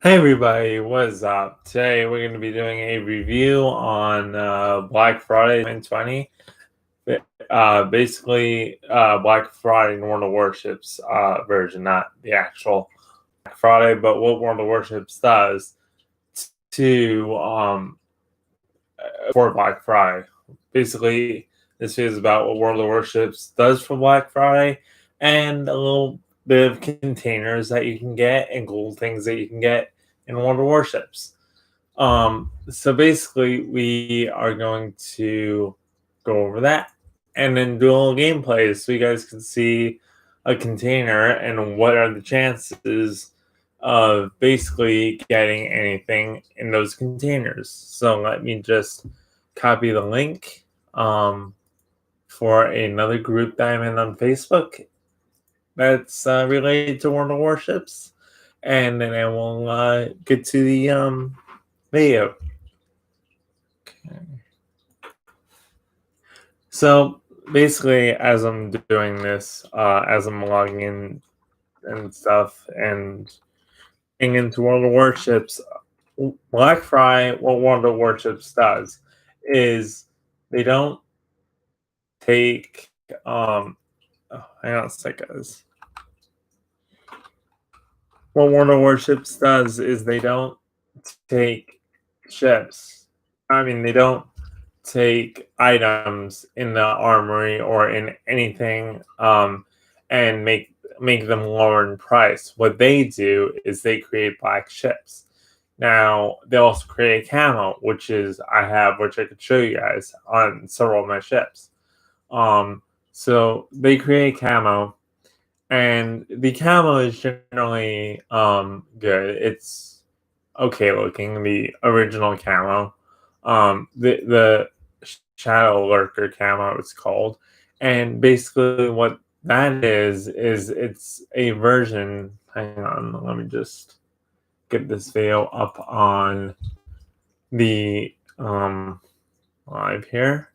Hey everybody, what is up? Today we're going to be doing a review on Black Friday 2020. Basically, Black Friday in World of Warships version, not the actual Black Friday, but what World of Warships does to for Black Friday. Basically, this is about what World of Warships does for Black Friday and a little bit of containers that you can get and cool things that you can get in World of Warships. So basically, we are going to go over that and then do a little gameplay so you guys can see a container and what are the chances of basically getting anything in those containers. So let me just copy the link for another group that I'm in on Facebook that's related to World of Warships, and then I will get to the video. Okay. So basically, as I'm doing this, as I'm logging in and stuff, and getting into World of Warships, Black Friday, what World of Warships does is they don't take hang on a sec, guys. What World of Warships does is they don't take ships. They don't take items in the armory or in anything and make them lower in price. What they do is they create black ships. Now they also create a camo, which I could show you guys on several of my ships. So they create camo, and the camo is generally good. It's okay looking, the original camo. The Shadow Lurker camo it's called, and basically what that is it's a version. Hang on, let me just get this video up on the live here.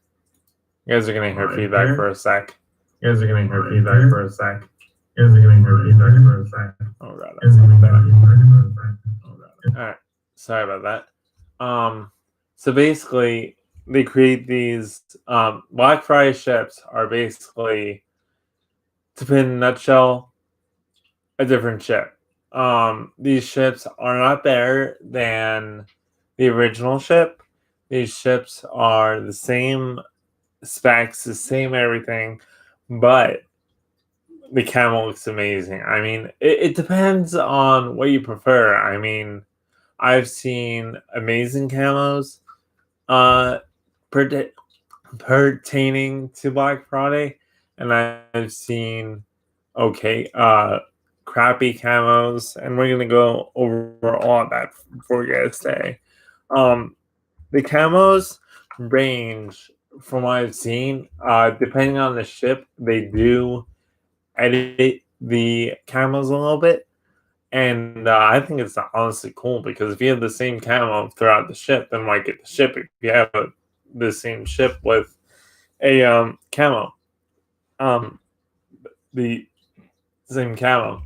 You guys are gonna hear feedback for a sec. Oh god, that's not bad. Alright, sorry about that. So basically, they create these Black Friday ships are basically, to put in a nutshell, a different ship. These ships are not better than the original ship. These ships are the same specs, the same everything, but the camo looks amazing. It depends on what you prefer. I've seen amazing camos pertaining to Black Friday, and I've seen crappy camos, and we're gonna go over all of that for you guys today. The camos range from what I've seen, depending on the ship, they do edit the camos a little bit. And I think it's honestly cool because if you have the same camo throughout the ship, then why get the ship if you have the same ship with a camo, the same camo.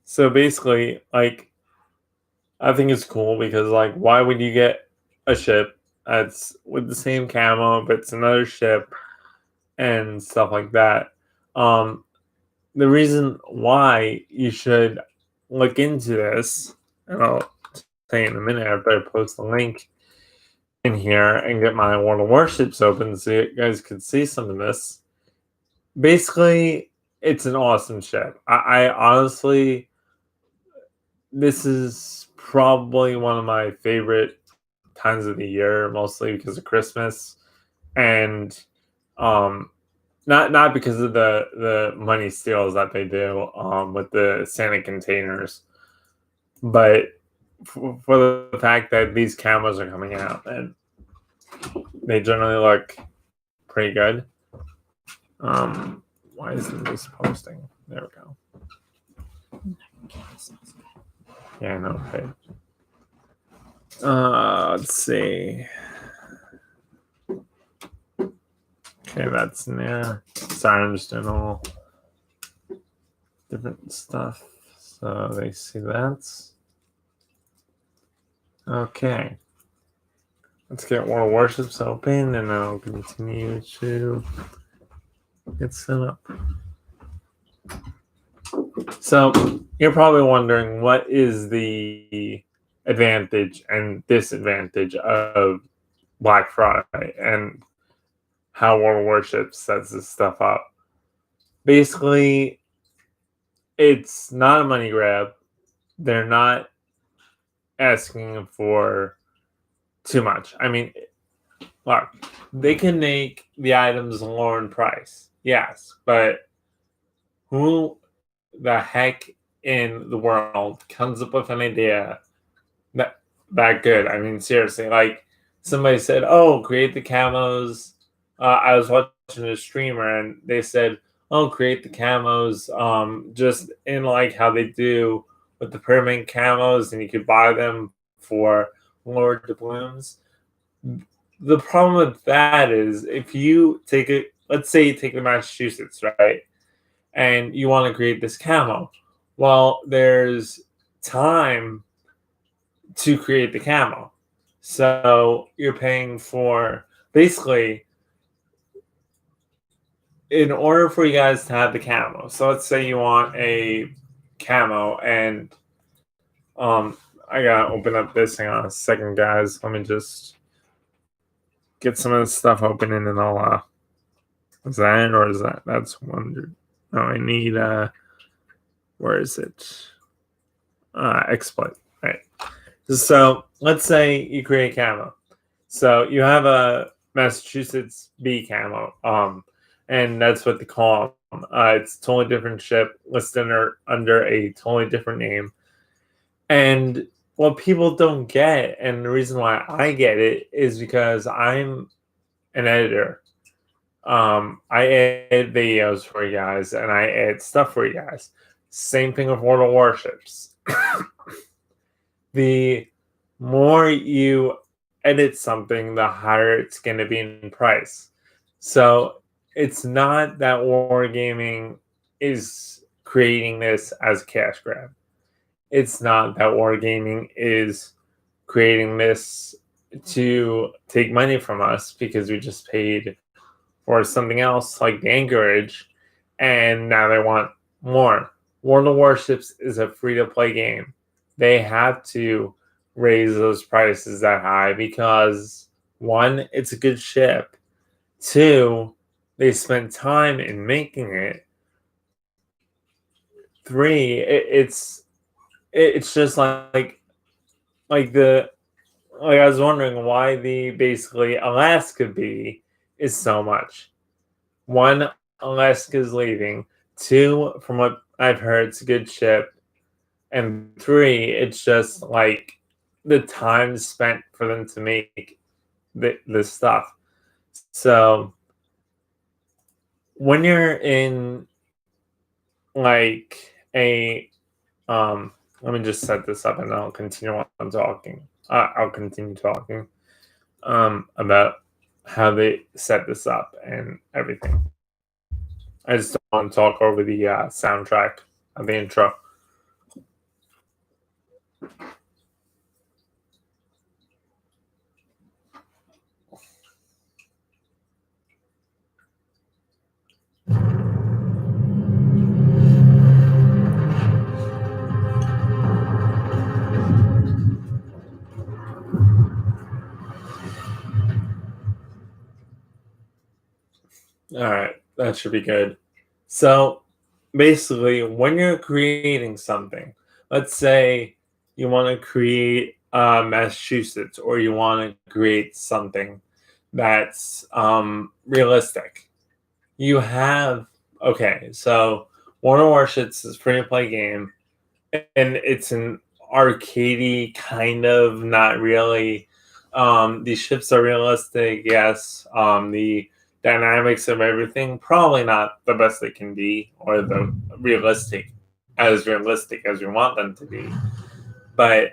So basically, like, I think it's cool because, like, why would you get a ship that's with the same camo but it's another ship and stuff like that? The reason why you should look into this, and I'll tell you in a minute after I post the link in here and get my World of Warships open so you guys can see some of this. Basically, it's an awesome ship. I honestly, this is probably one of my favorite times of the year, mostly because of Christmas, and not because of the money steals that they do with the Santa containers, but for the fact that these camos are coming out and they generally look pretty good. Why isn't this posting? There we go. Yeah, I know. Okay. Let's see. Okay, that's in there. Sorry, I'm just doing all different stuff so they see that. Okay. Let's get World Warships open and I'll continue to get set up. So you're probably wondering what is the advantage and disadvantage of Black Friday and how World Warships sets this stuff up. Basically, it's not a money grab. They're not asking for too much. I mean, look, they can make the items lower in price. Yes, but who the heck in the world comes up with an idea that good? I mean, seriously, like somebody said, "Oh, create the camos." I was watching a streamer and they said, "Oh, create the camos." Just in like how they do with the permanent camos, and you could buy them for lower doubloons. The problem with that is if you take it, let's say you take the Massachusetts, right? And you want to create this camo. Well, there's time to create the camo. So you're paying for basically in order for you guys to have the camo. So let's say you want a camo and I gotta open up this. Hang on a second, guys. Let me just get some of this stuff open and then I'll is that it or is that's 100? No, I need where is it? Exploit. Right. So let's say you create camo. So you have a Massachusetts B camo, and that's what they call them. It's a totally different ship listed under a totally different name. And what people don't get, and the reason why I get it, is because I'm an editor. I edit videos for you guys, and I edit stuff for you guys. Same thing with World of Warships. The more you edit something, the higher it's going to be in price. So it's not that Wargaming is creating this as a cash grab. It's not that Wargaming is creating this to take money from us because we just paid for something else like the anchorage and now they want more. World of Warships is a free-to-play game. They have to raise those prices that high because one, it's a good ship. Two, they spent time in making it. Three, it's just like the like I was wondering why the basically Alaska B is so much. One, Alaska's leaving. Two, from what I've heard, it's a good ship. And three, it's just like the time spent for them to make this stuff. So when you're in like a let me just set this up and I'll continue on talking. I'll continue talking about how they set this up and everything. I just don't want to talk over the soundtrack of the intro. All right, that should be good. So basically, when you're creating something, let's say you want to create Massachusetts or you want to create something that's realistic. You have, okay, so War of Warships is a free to play game and it's an arcadey kind of, not really. These ships are realistic, yes. The dynamics of everything probably not the best they can be, or the realistic as we want them to be. But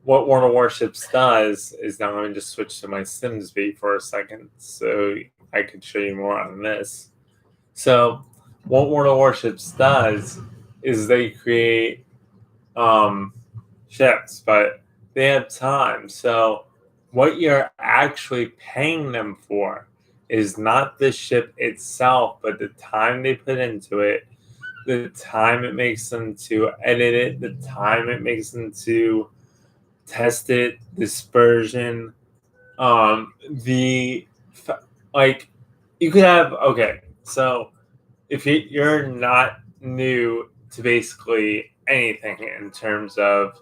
what World of Warships does is now let me just switch to my Sims V for a second, so I could show you more on this. So what World of Warships does is they create ships, but They have time. So what you're actually paying them for is not the ship itself, but the time they put into it, the time it makes them to edit it, the time it makes them to test it, dispersion, the like you could have okay, so if you're not new to basically anything in terms of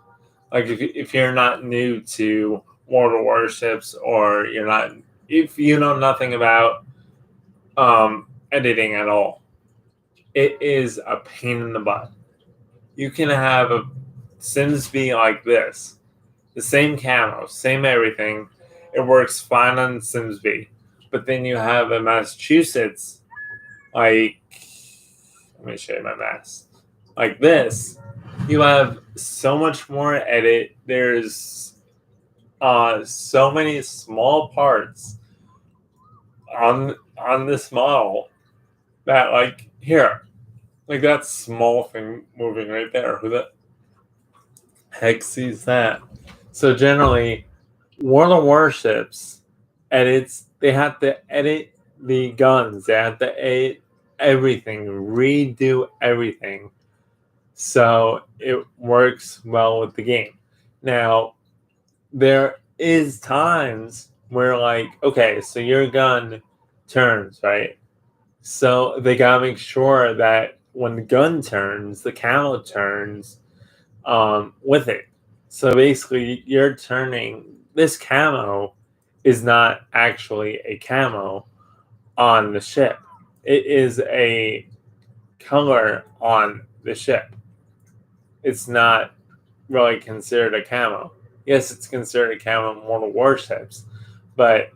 like if you're not new to World of Warships or you're not if you know nothing about editing at all, it is a pain in the butt. You can have a Sims be like this, the same camo, same everything. It works fine on Simsby, but then you have a Massachusetts like let me show you my mask. Like this, you have so much more edit. There's so many small parts on this model that like here, like that small thing moving right there. Who the heck sees that? So generally, World of Warships edits. They have to edit the guns. They have to edit everything, redo everything so it works well with the game. Now, there is times where like, okay, so your gun turns, right? So they gotta make sure that when the gun turns, the camo turns with it. So basically, you're turning this camo is not actually a camo on the ship. It is a color on the ship. It's not really considered a camo. Yes, it's considered a camo in World of Warships, but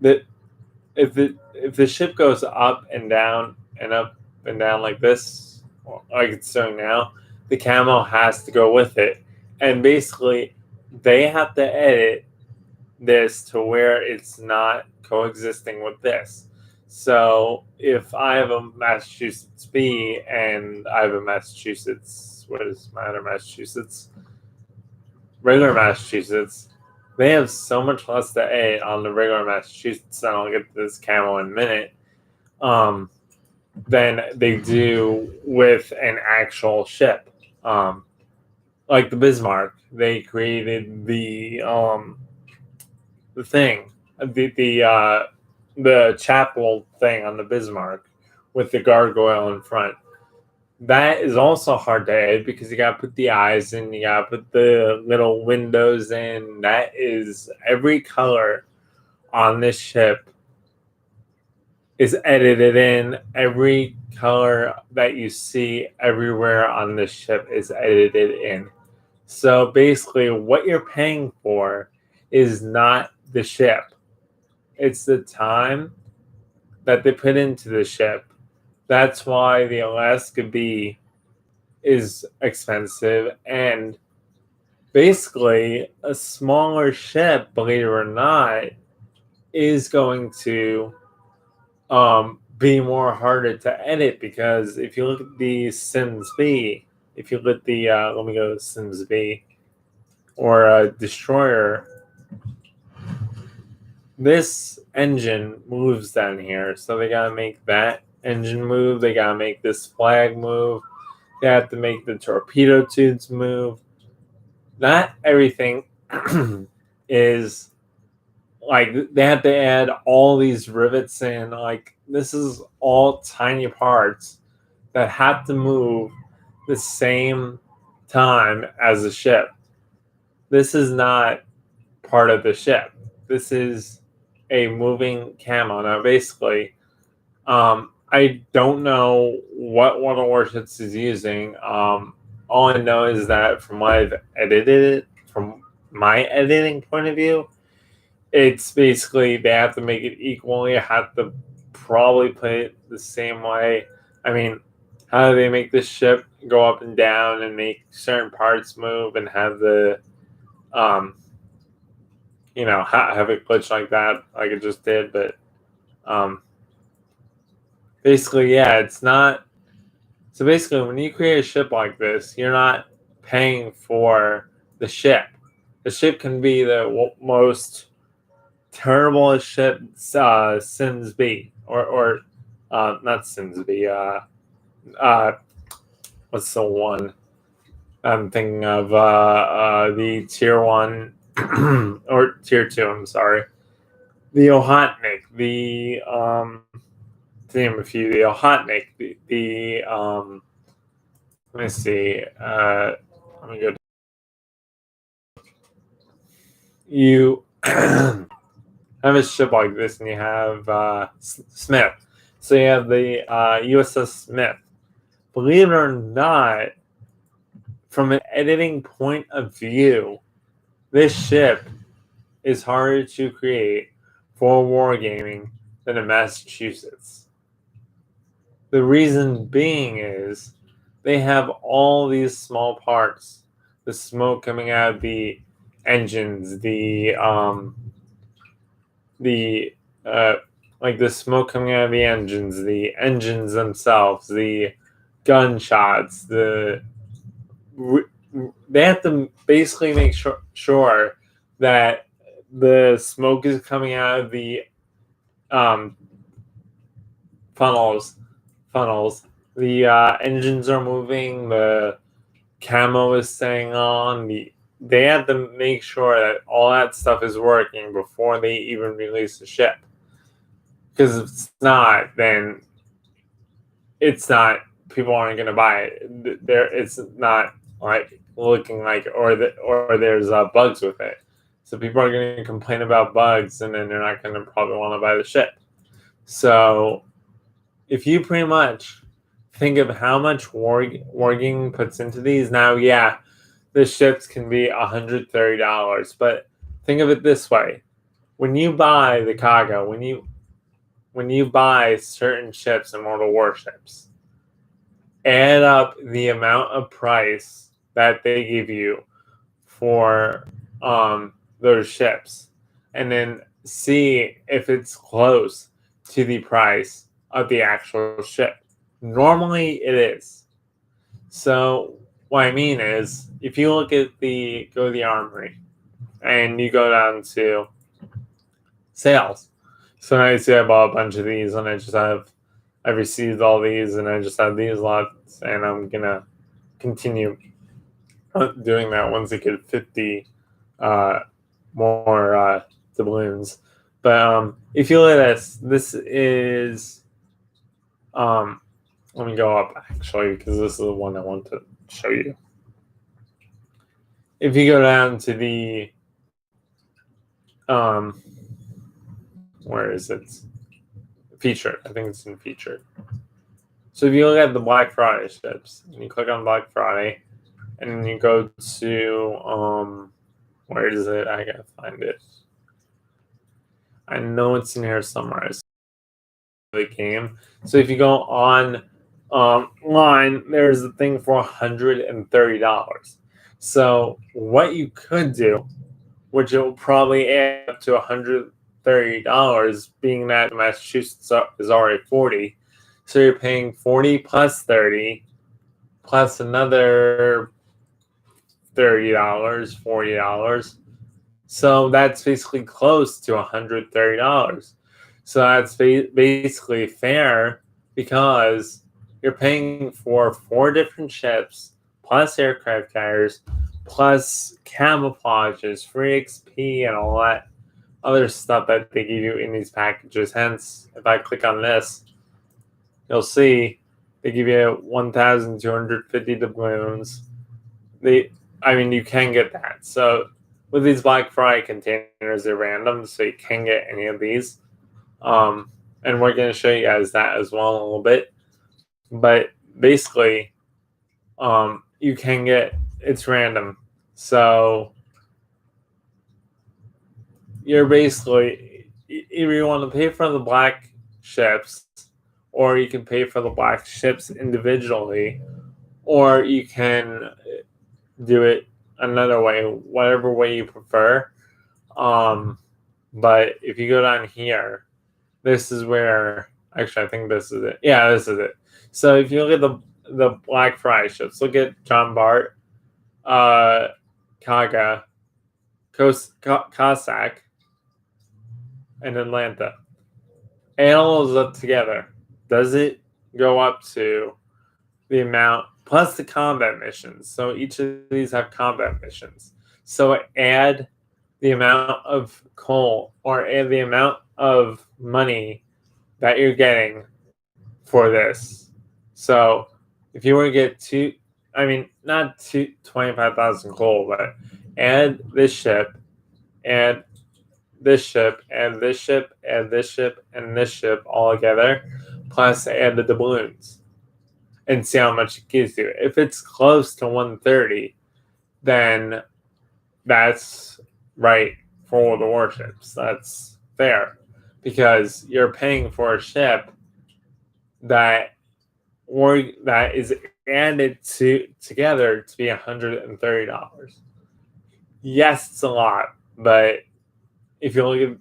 the if the ship goes up and up and down like this, like it's doing now, the camo has to go with it, and basically they have to edit this to where it's not coexisting with this. So if I have a Massachusetts B and I have a Massachusetts, what is my other Massachusetts? Regular Massachusetts, they have so much less to edit on the regular Massachusetts, and I'll get to this camo in a minute, um, than they do with an actual ship. Like the Bismarck, they created the thing, the chapel thing on the Bismarck with the gargoyle in front. That is also hard to edit because you gotta put the eyes in, you gotta put the little windows in. That is every color on this ship is edited in. Every color that you see everywhere on this ship is edited in. So basically, what you're paying for is not the ship, it's the time that they put into the ship. That's why the Alaska B is expensive, and basically a smaller ship, believe it or not, is going to be more harder to edit because if you look at the Sims B, if you look at the let me go to Sims B or Destroyer, this engine moves down here, so they gotta make that engine move. They gotta make this flag move. They have to make the torpedo tubes move. Not everything is like they have to add all these rivets in. Like this is all tiny parts that have to move the same time as the ship. This is not part of the ship. This is a moving camo. Now, basically, I don't know what one of Warships is using. All I know is that from what I've edited it, from my editing point of view, it's basically they have to make it equally. Have to probably put it the same way. I mean, how do they make this ship go up and down and make certain parts move and have the um, have it glitch like that, like it just did? But um, basically, yeah, it's not. So basically, when you create a ship like this, you're not paying for the ship. The ship can be the most terrible ship Sims be, or not Sims be. What's the one I'm thinking of? The tier 1 or tier 2. I'm sorry. The Ohotnik, the to name a few, the Ohotnik, the let me see. Let me go. You have a ship like this, and you have Smith. So you have the USS Smith. Believe it or not, from an editing point of view, this ship is harder to create for wargaming than in Massachusetts. The reason being is they have all these small parts, the smoke coming out of the engines, the like the smoke coming out of the engines themselves, the gunshots, they have to basically make sure that the smoke is coming out of the um, funnels. The engines are moving. The camo is staying on. They have to make sure that all that stuff is working before they even release the ship. Because if it's not, then it's not. People aren't going to buy it. It's not like looking like, or there's bugs with it. So people are going to complain about bugs, and then they're not going to probably want to buy the ship. So if you pretty much think of how much warging puts into these, now, yeah, the ships can be $130, but think of it this way: when you buy the Kaga, when you buy certain ships and Mortal Warships, add up the amount of price that they give you for those ships, and then see if it's close to the price of the actual ship. Normally it is. So what I mean is, if you look at go to the armory and you go down to sales. So now you see I bought a bunch of these, and I received all these, and I just have these lots, and I'm gonna continue doing that once I get 50 more doubloons. But if you look at this is let me go up actually, because this is the one I want to show you. If you go down to the where is it? Featured. I think it's in featured. So if you look at the Black Friday ships, and you click on Black Friday, and then you go to where is it? I gotta find it. I know it's in here somewhere. The game. So if you go on line, there's a thing for $130. So what you could do, which will probably add up to $130, being that Massachusetts is already 40, so you're paying 40 plus 30 plus another $30, $40. So that's basically close to $130. So that's basically fair, because you're paying for 4 different ships, plus aircraft carriers, plus camouflages, free XP, and all that other stuff that they give you in these packages. Hence, if I click on this, you'll see they give you 1,250 doubloons. You can get that. So with these Black Friday containers, they're random, so you can get any of these. And we're going to show you guys that as well in a little bit. But basically, you can it's random. So you're basically, either you want to pay for the black ships, or you can pay for the black ships individually, or you can do it another way, whatever way you prefer. But if you go down here, this is where, actually, I think this is it. Yeah, this is it. So if you look at the Black Friday ships, look at John Bart, Kaga, Cossack, and Atlanta. Add all those up together. Does it go up to the amount plus the combat missions? So each of these have combat missions. So add the amount of coal or add the amount of money that you're getting for this. So if you were to get not 25,000 coal, but add this ship, add this ship, and this ship, and this ship, and this ship all together, plus add the doubloons, and see how much it gives you. If it's close to 130, then that's right for all the warships. That's fair because you're paying for a ship that is added together to be $130. Yes, it's a lot, but if you look at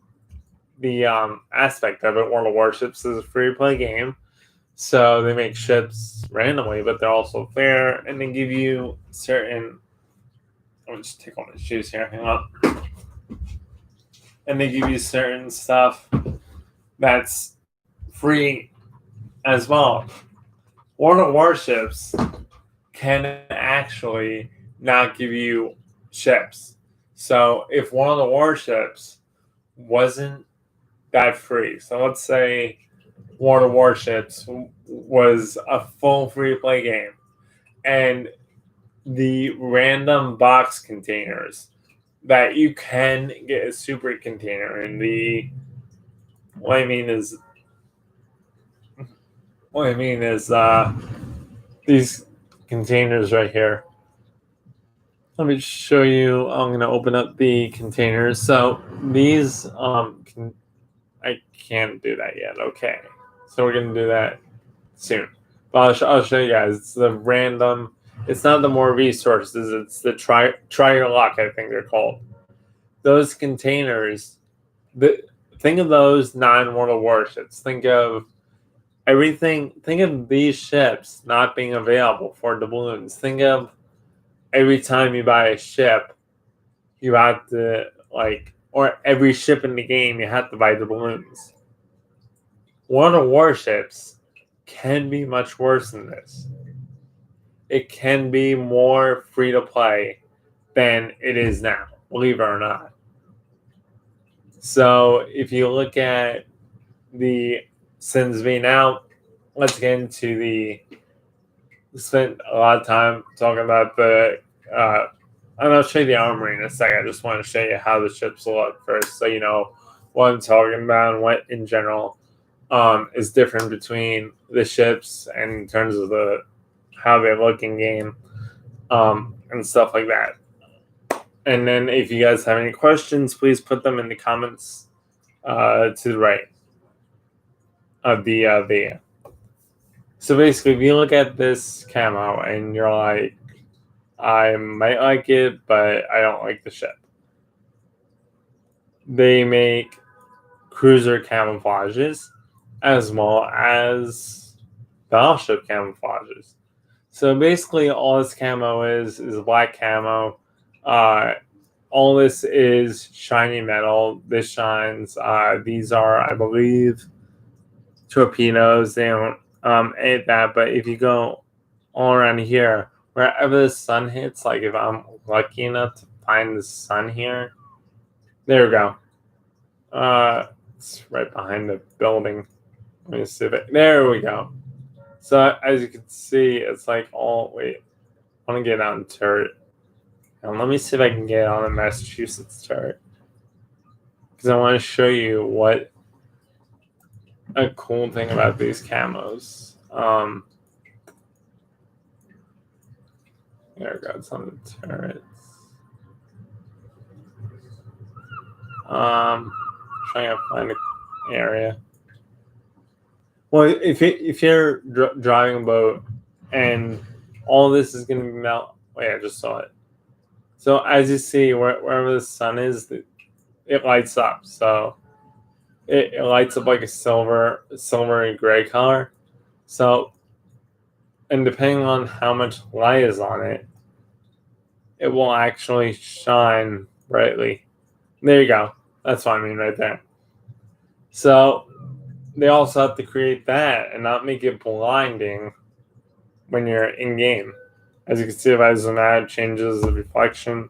the aspect of it, World of Warships is a free-to-play game, so they make ships randomly, but they're also fair, and they give you certain. I'll just take off my shoes here. Hang on. And they give you certain stuff that's free as well. World of Warships can actually not give you ships. So if one of the warships wasn't that free, so let's say World of Warships was a full free-to-play game, and the random box containers that you can get a super container in what I mean is these containers right here. Let me show you. I'm going to open up the containers. So these I can't do that yet. Okay, so we're going to do that soon. But I'll show you guys. It's the random. It's not the more resources. It's the try your luck, I think they're called. Those containers. Think of those non-World of Warships. Think of everything. Think of these ships not being available for doubloons. Think of every time you buy a ship, you have to or every ship in the game, you have to buy doubloons. World of Warships can be much worse than this. It can be more free to play than it is now, believe it or not. So if you look at the Sins V now, let's get into spent a lot of time talking about and I'll show you the armory in a second. I just want to show you how the ships look first, so you know what I'm talking about and what in general is different between the ships and in terms of how they look in game and stuff like that. And then if you guys have any questions, please put them in the comments to the right of the video. So basically, if you look at this camo and you're like, I might like it, but I don't like the ship. They make cruiser camouflages as well as battleship camouflages. So basically, all this camo is black camo. All this is shiny metal. This shines. These are, I believe, torpedoes. They don't aid that, but if you go all around here, wherever the sun hits, like if I'm lucky enough to find the sun here, there we go. It's right behind the building. Let me see if there we go. So as you can see, it's like wait, I want to get on turret. And let me see if I can get on the Massachusetts turret, because I want to show you what a cool thing about these camos. There we go. It's on the turrets. Trying to find an area. Well, if you're driving a boat and all this is going to be melt. Wait, I just saw it. So as you see, wherever the sun is, it lights up. So it lights up like a silvery gray color. So, and depending on how much light is on it, it will actually shine brightly. There you go. That's what I mean right there. So they also have to create that and not make it blinding when you're in game. As you can see, if I zoom out, it changes the reflection.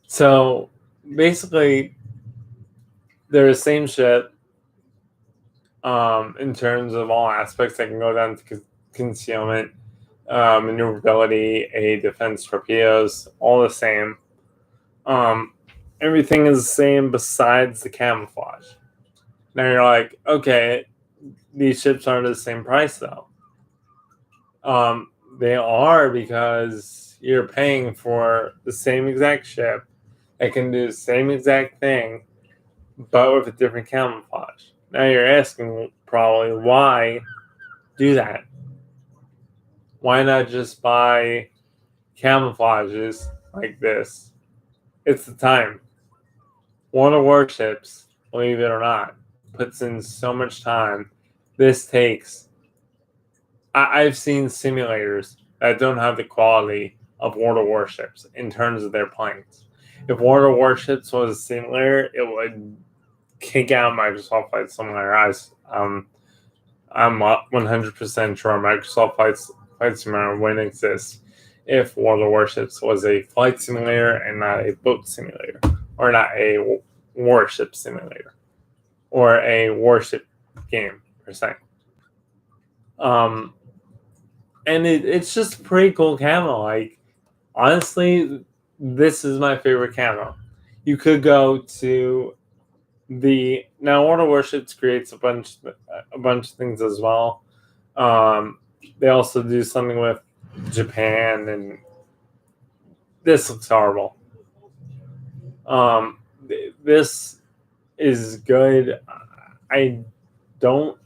So basically, they're the same shit in terms of all aspects. That can go down to concealment, maneuverability, a defense torpedoes, all the same. Everything is the same besides the camouflage. Now you're like, okay, these ships aren't the same price though. They are, because you're paying for the same exact ship that can do the same exact thing, but with a different camouflage. Now you're asking probably, why do that? Why not just buy camouflages like this? It's the time. One of Warships, believe it or not, puts in so much time. This takes. I've seen simulators that don't have the quality of World of Warships in terms of their planes. If World of Warships was a simulator, it would kick out Microsoft Flight Simulator. I'm 100% sure Microsoft Flight Simulator wouldn't exist if World of Warships was a flight simulator and not a boat simulator, or not a warship simulator, or a warship game per se. And it's just pretty cool camo. Like, honestly, this is my favorite camo. You could go to now World of Warships creates a bunch of things as well. They also do something with Japan, and this looks horrible. This is good. I don't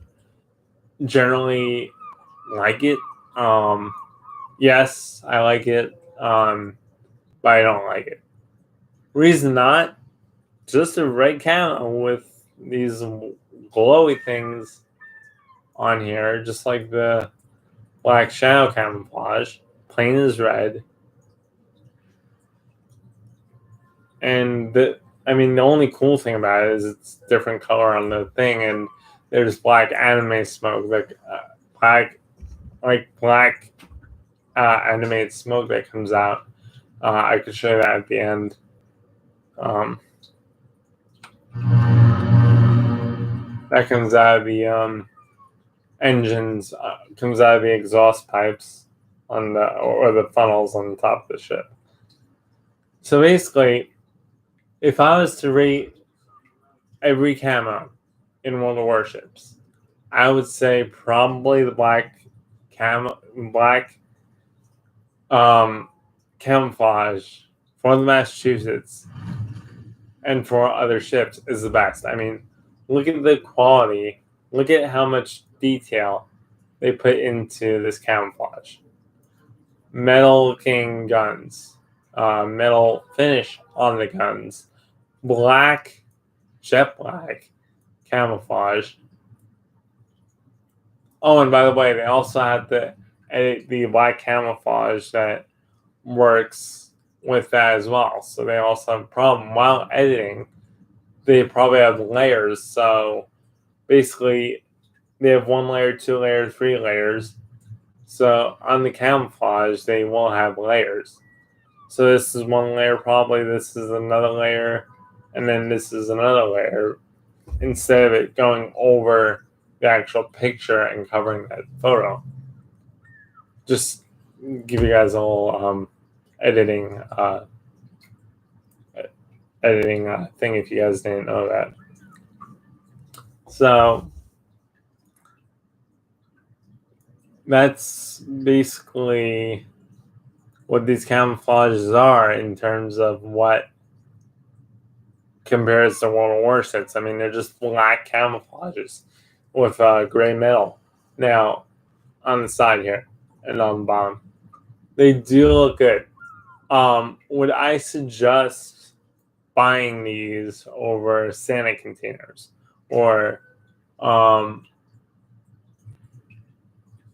generally like it. Yes, I like it, but I don't like it. Reason not, just a red camo with these glowy things on here, just like the black shadow camouflage. Plain is red. And the only cool thing about it is it's different color on the thing, and there's black anime smoke, black animated smoke that comes out. I could show you that at the end. That comes out of the engines, comes out of the exhaust pipes or the funnels on the top of the ship. So basically, if I was to rate every camo in World of Warships, I would say probably the black camouflage for the Massachusetts and for other ships is the best. Look at the quality. Look at how much detail they put into this camouflage. Metal-looking guns, metal finish on the guns, jet black camouflage. Oh, and by the way, they also have the black camouflage that works with that as well. So they also have a problem while editing. They probably have layers. So basically, they have 1 layer, 2 layers, 3 layers. So on the camouflage, they will have layers. So this is 1 layer, probably this is another layer, and then this is another layer, instead of it going over the actual picture and covering that photo. Just give you guys a little editing thing if you guys didn't know that. So that's basically what these camouflages are in terms of what compares to World of Warships. They're just black camouflages with gray metal. Now, on the side here and on the bottom, they do look good. Would I suggest buying these over Santa containers or not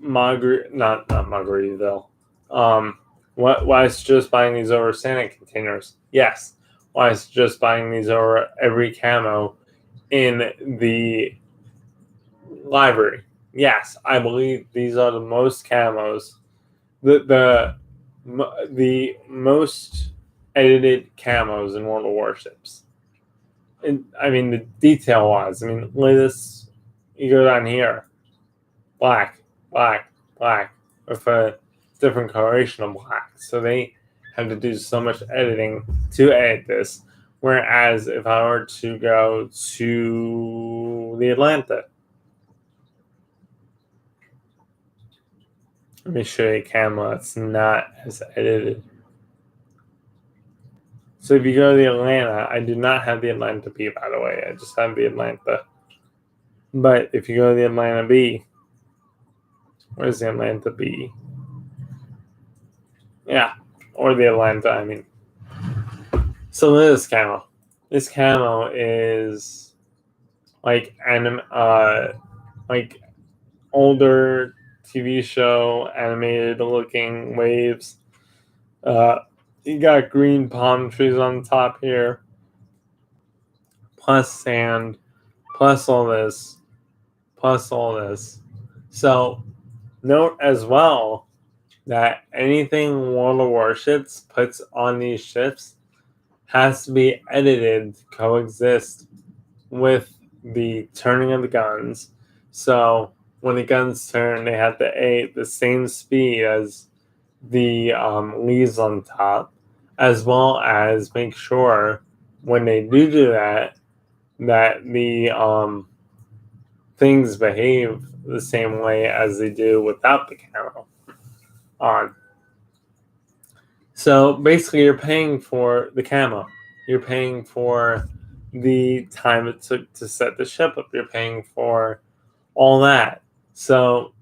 Margaritaville, Why is just buying these over Santa containers? Yes. Why is just buying these over every camo in the library? Yes, I believe these are the most camos, the most edited camos in World of Warships. And I mean, the detail wise, I mean, look at this. You go down here, black, black, black, with a different coloration of black. So they have to do so much editing to edit this. Whereas if I were to go to the Atlanta, let me show you a camera that's not as edited. So if you go to the Atlanta, I do not have the Atlanta B, by the way. I just have the Atlanta. But if you go to the Atlanta B, where's the Atlanta B? Yeah, or the Atlanta, I mean. So look at this camo. This camo is like like older TV show animated looking waves. You got green palm trees on the top here, plus sand, plus all this, plus all this. So note as well that anything World of Warships puts on these ships has to be edited to coexist with the turning of the guns. So when the guns turn, they have to aid the same speed as the leaves on top, as well as make sure when they do that, that the things behave the same way as they do without the camo on. So basically, you're paying for the camo. You're paying for the time it took to set the ship up. You're paying for all that. So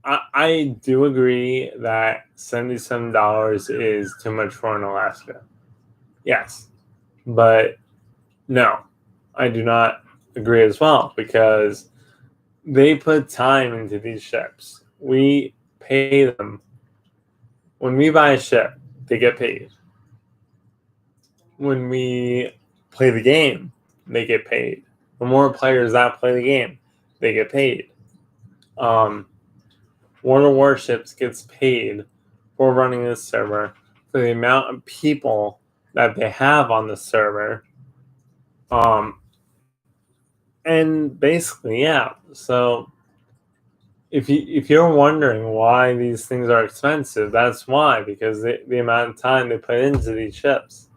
I do agree that $77 is too much for an Alaska. Yes. But no, I do not agree as well because they put time into these ships. We pay them. When we buy a ship, they get paid. When we play the game, they get paid. The more players that play the game, they get paid. World of Warships gets paid for running this server for the amount of people that they have on the server. And basically, yeah. So if you're wondering why these things are expensive, that's why, because the amount of time they put into these ships.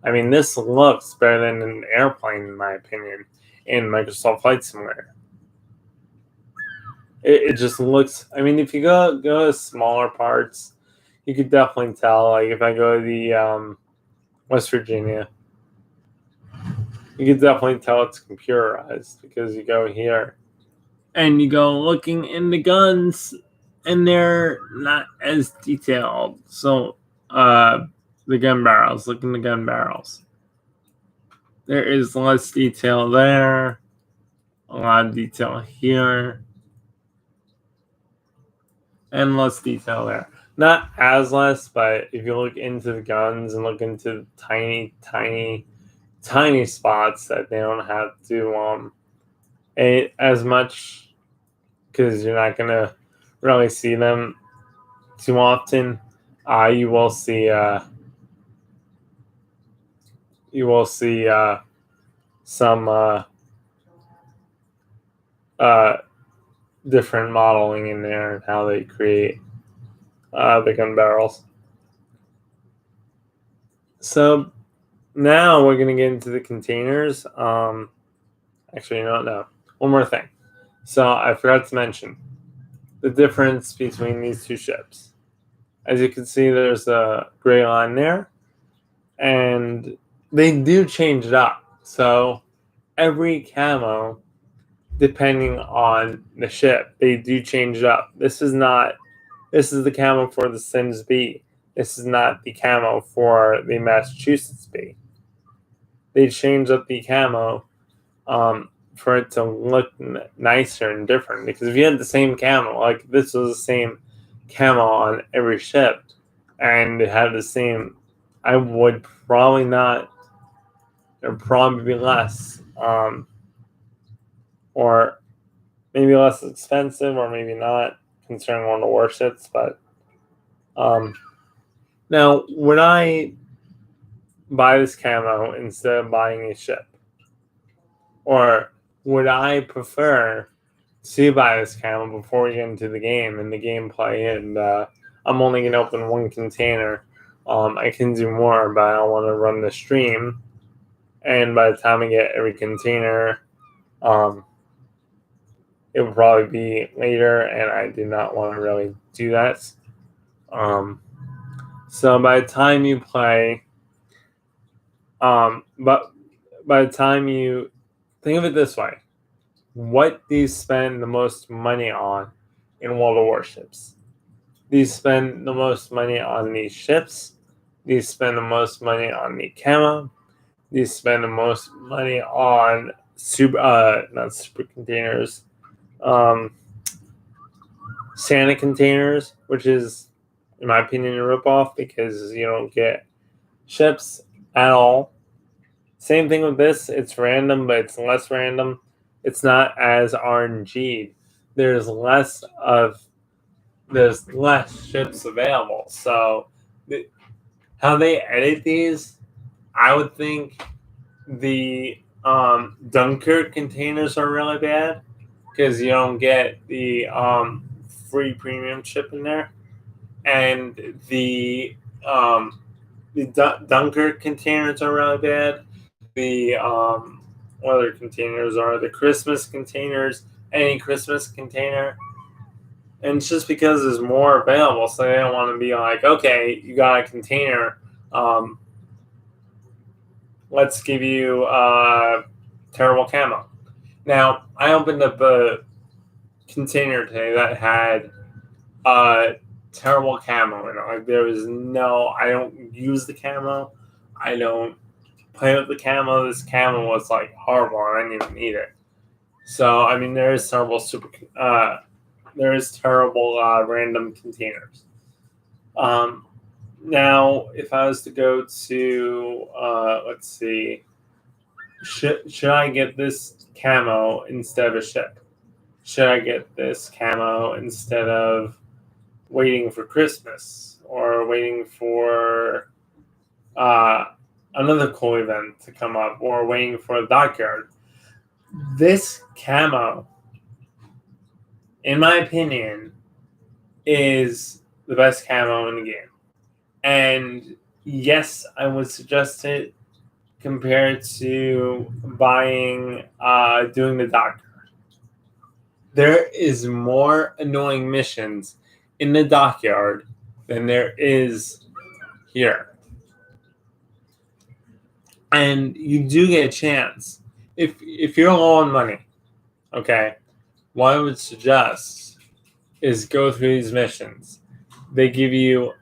I mean, this looks better than an airplane, in my opinion, in Microsoft Flight Simulator. It just looks. I mean, if you go to smaller parts, you could definitely tell. Like if I go to the West Virginia, you could definitely tell it's computerized because you go here and you go looking in the guns, and they're not as detailed. So, the gun barrels. Look in the gun barrels. There is less detail there. A lot of detail here. And less detail there. Not as less, but if you look into the guns and look into tiny, tiny, tiny spots that they don't have to as much because you're not gonna really see them too often. You will see some different modeling in there and how they create the gun barrels. So now we're going to get into the containers. Actually, no. One more thing. So I forgot to mention the difference between these two ships. As you can see, there's a gray line there. And they do change it up. So every camo, depending on the ship, they do change it up. This is the camo for the Sims B. This is not the camo for the Massachusetts B. They change up the camo for it to look nicer and different. Because if you had the same camo, like this was the same camo on every ship, and it had the same, I would probably not. There'd probably be less, or maybe less expensive, or maybe not, considering one of the warships. But now, would I buy this camo instead of buying a ship, or would I prefer to buy this camo before we get into the game and the gameplay? And I'm only gonna open one container. I can do more, but I don't want to run the stream. And by the time I get every container, it will probably be later, and I do not want to really do that. So by the time you play, but by the time you think of it this way, what do you spend the most money on in World of Warships? Do you spend the most money on these ships? Do you spend the most money on the camo? Do you spend the most money on not super containers, Santa containers, which is, in my opinion, a ripoff because you don't get ships at all. Same thing with this. It's random, but it's less random. It's not as RNG. There's less ships available. So how they edit these, I would think the Dunkirk containers are really bad because you don't get the free premium ship in there, and the Dunkirk containers are really bad. The what other containers are the Christmas containers? Any Christmas container, and it's just because there's more available, so they don't want to be like, okay, you got a container. Let's give you terrible camo. Now, I opened up a container today that had terrible camo in it. Like, there was I don't use the camo. I don't play with the camo. This camo was like horrible, and I didn't even need it. So, I mean, there is terrible random containers. Now, if I was to go to, let's see, should I get this camo instead of a ship? Should I get this camo instead of waiting for Christmas or waiting for another cool event to come up or waiting for a dockyard? This camo, in my opinion, is the best camo in the game. And yes, I would suggest it compared to buying, doing the dockyard. There is more annoying missions in the dockyard than there is here. And you do get a chance. If you're low on money, okay, what I would suggest is go through these missions. They give you,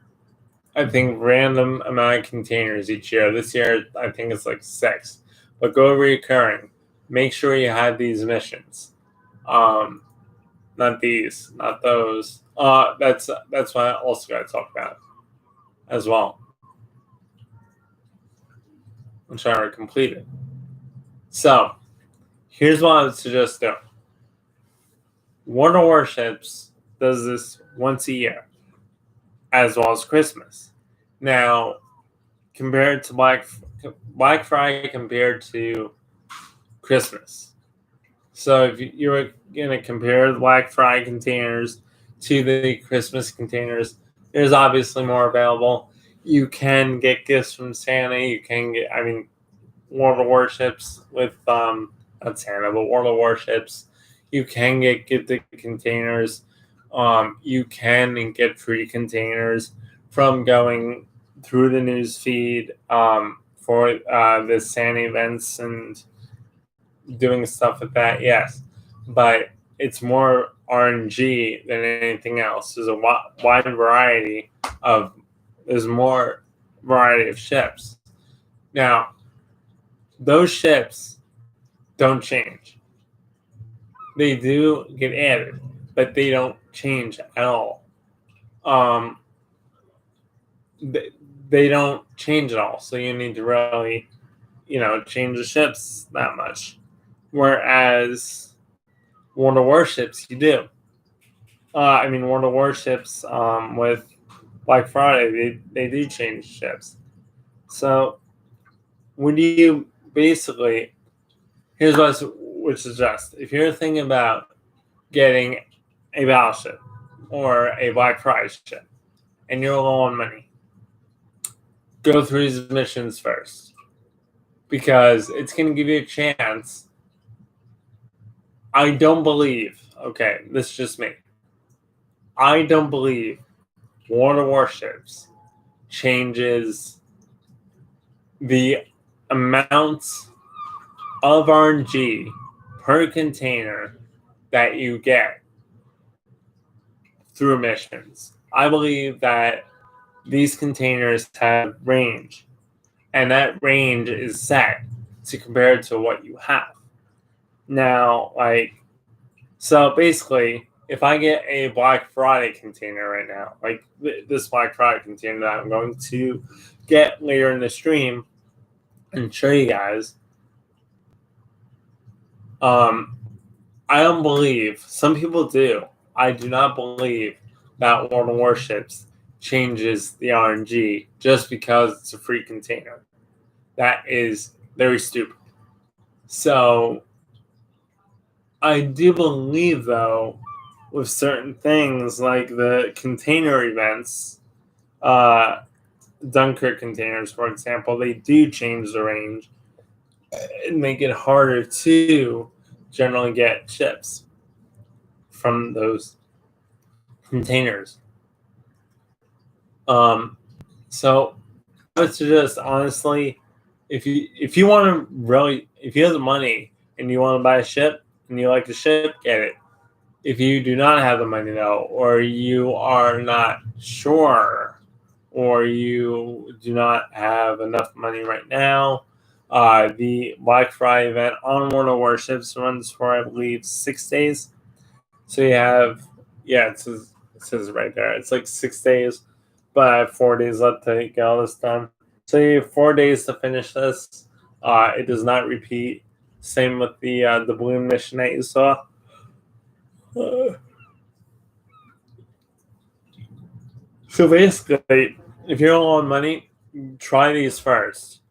I think, random amount of containers each year. This year, I think it's like 6. But go recurring. Make sure you have these missions. Not these, not those. That's what I also got to talk about as well. I'm trying to complete it. So, here's what I would suggest doing. World of Warships does this once a year, as well as Christmas. Now, compared to Black Friday compared to Christmas. So if you're going to compare the Black Friday containers to the Christmas containers, there's obviously more available. You can get gifts from Santa. You can get, World of Warships with, not Santa, but World of Warships. You can get gifted containers. You can get free containers from going through the news feed for the Santa events and doing stuff with that, yes. But it's more RNG than anything else. There's more variety of ships. Now, those ships don't change. They do get added, but they don't change at all. they don't change at all. So you need to really, change the ships that much. Whereas World of Warships, you do. World of Warships with Black Friday, they do change ships. So when you basically, here's what I would suggest. If you're thinking about getting a battleship or a Black Friday ship and you're low on money, go through these missions first because it's going to give you a chance. I don't believe, okay, this is just me. I don't believe World of Warships changes the amounts of RNG per container that you get through missions. I believe that these containers have range, and that range is set to compare to what you have. Now, so basically, if I get a Black Friday container right now, like this Black Friday container that I'm going to get later in the stream and show you guys, I don't believe, some people do, I do not believe that World of Warships changes the RNG just because it's a free container. That is very stupid. So I do believe, though, with certain things like the container events, Dunkirk containers, for example, they do change the range and make it harder to generally get ships from those containers. So I would suggest, honestly, if you want to really, if you have the money and you want to buy a ship and you like the ship, get it. If you do not have the money, though, or you are not sure, or you do not have enough money right now, the Black Friday event on World of Warships runs for, I believe, 6 days. So you have, it says right there, it's like 6 days, but I have 4 days left to get all this done. So you have 4 days to finish this. It does not repeat. Same with the balloon mission that you saw. So basically, if you're low on money, try these first.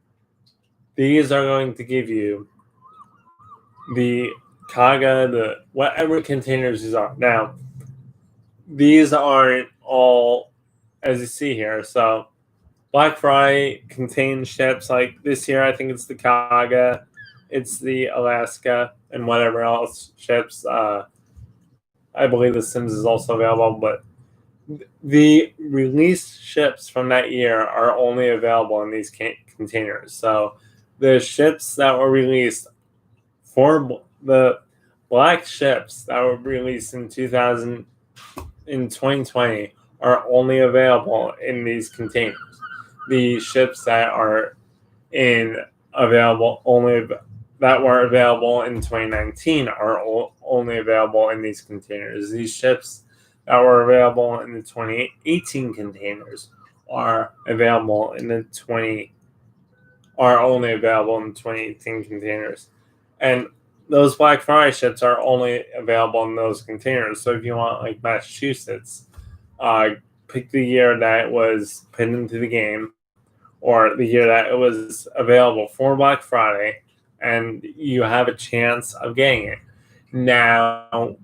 These are going to give you the Kaga, the whatever containers these are. Now, these aren't all as you see here. So Black Friday contains ships like this year. I think it's the Kaga, it's the Alaska, and whatever else ships. I believe the Sims is also available, but the released ships from that year are only available in these containers. So the ships that were released for the black ships that were released in 2020 are only available in these containers. The ships that are that were available in 2019 are only available in these containers. These ships that were available in the 2018 containers are only available in the 2018 containers. And those Black Friday ships are only available in those containers. So if you want, like, Massachusetts, pick the year that it was put into the game or the year that it was available for Black Friday, and you have a chance of getting it. Now,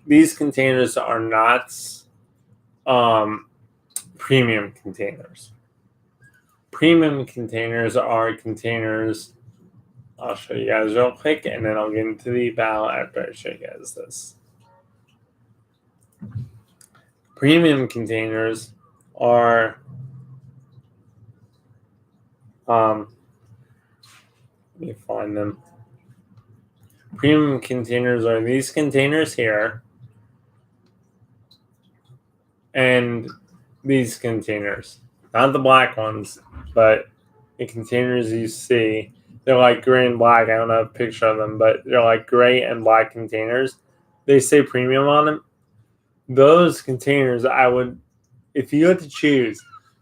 these containers are not premium containers. Premium containers are containers. I'll show you guys real quick, and then I'll get into the battle after I show you guys this. Premium containers are let me find them. Premium containers are these containers here, and these containers, not the black ones, but the containers you see. They're like gray and black. I don't have a picture of them, but they're like gray and black containers. They say premium on them. Those containers, if you had to choose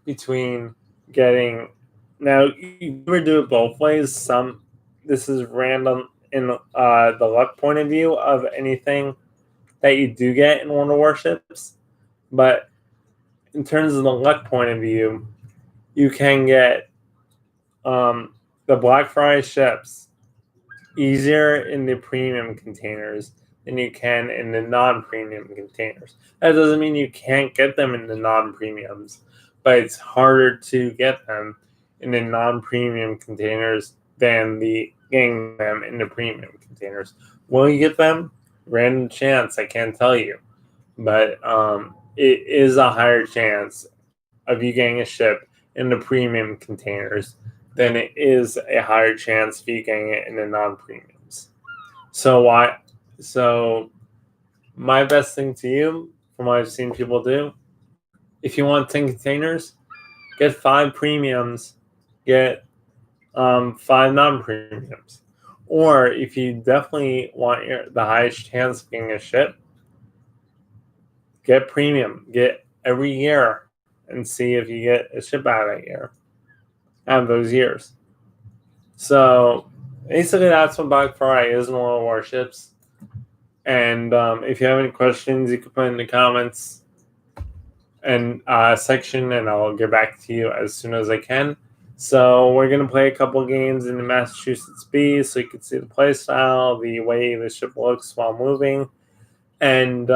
between getting. Now you ever do it both ways. This is random in the luck point of view of anything that you do get in World of Warships, but in terms of the luck point of view, you can get the Black Friday ships easier in the premium containers than you can in the non-premium containers. That doesn't mean you can't get them in the non-premiums, but it's harder to get them in the non-premium containers than getting them in the premium containers. Will you get them? Random chance, I can't tell you, but it is a higher chance of you getting a ship in the premium containers than it is a higher chance of you getting it in the non-premiums. So my best thing to you, from what I've seen people do, if you want 10 containers, get 5 premiums, get 5 non-premiums. Or if you definitely want the highest chance of getting a ship, get premium. Get every year and see if you get a ship out of that year, out of those years. So basically, that's what Black Friday is in World of Warships. And if you have any questions, you can put in the comments and section, and I'll get back to you as soon as I can. So we're gonna play a couple games in the Massachusetts B, so you can see the play style, the way the ship looks while moving, and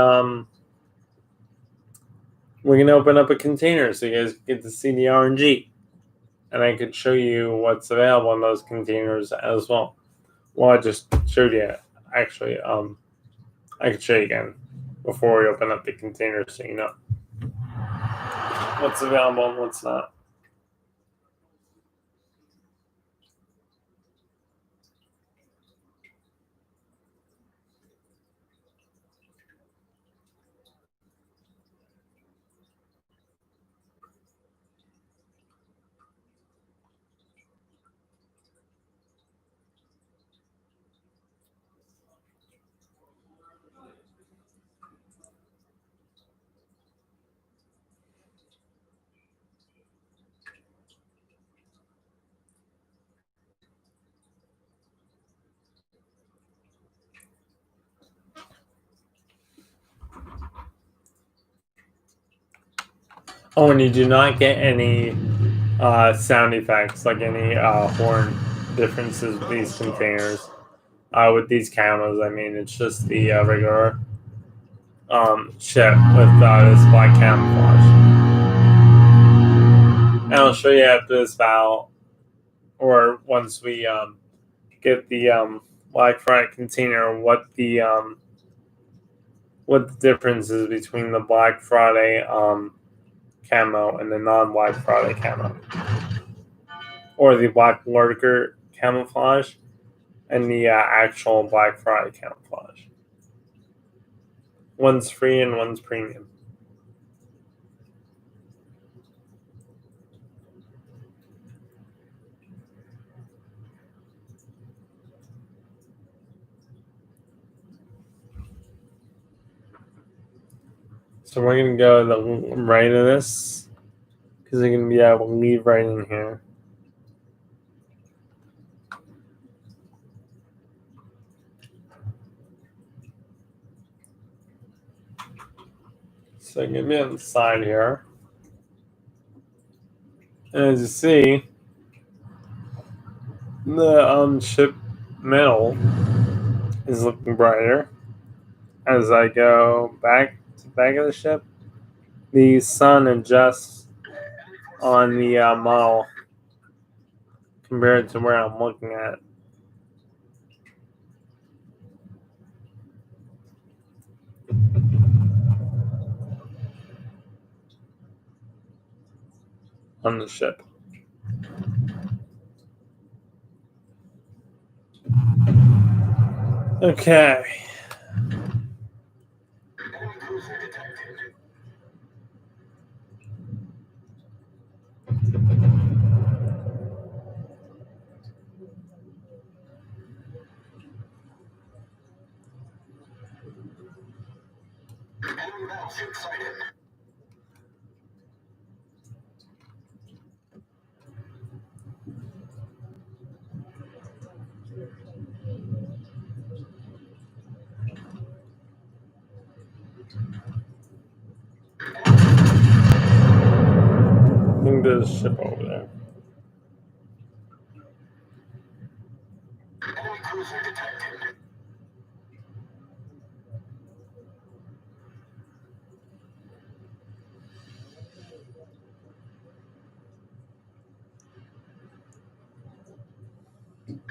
we're gonna open up a container so you guys get to see the RNG, and I could show you what's available in those containers as well. Well, I just showed you actually. I could show you again before we open up the container so you know what's available and what's not. Oh, and you do not get any sound effects, like any horn differences with these containers. With these camos, I mean, it's just the regular ship with this black camouflage. And I'll show you after this battle, or once we get the Black Friday container, what the difference is between the Black Friday camo and the non-Black Friday camo, or the Black Lurker camouflage and the actual Black Friday camouflage. One's free and one's premium. So we're going to go to the right of this because they're going to be able to leave right in here. So I'm going to be on the side here. And as you see, the ship middle is looking brighter. As I go back to the back of the ship, the sun adjusts on the model compared to where I'm looking at. On the ship. Okay. I think there's a ship over there. Enemy cruiser detected.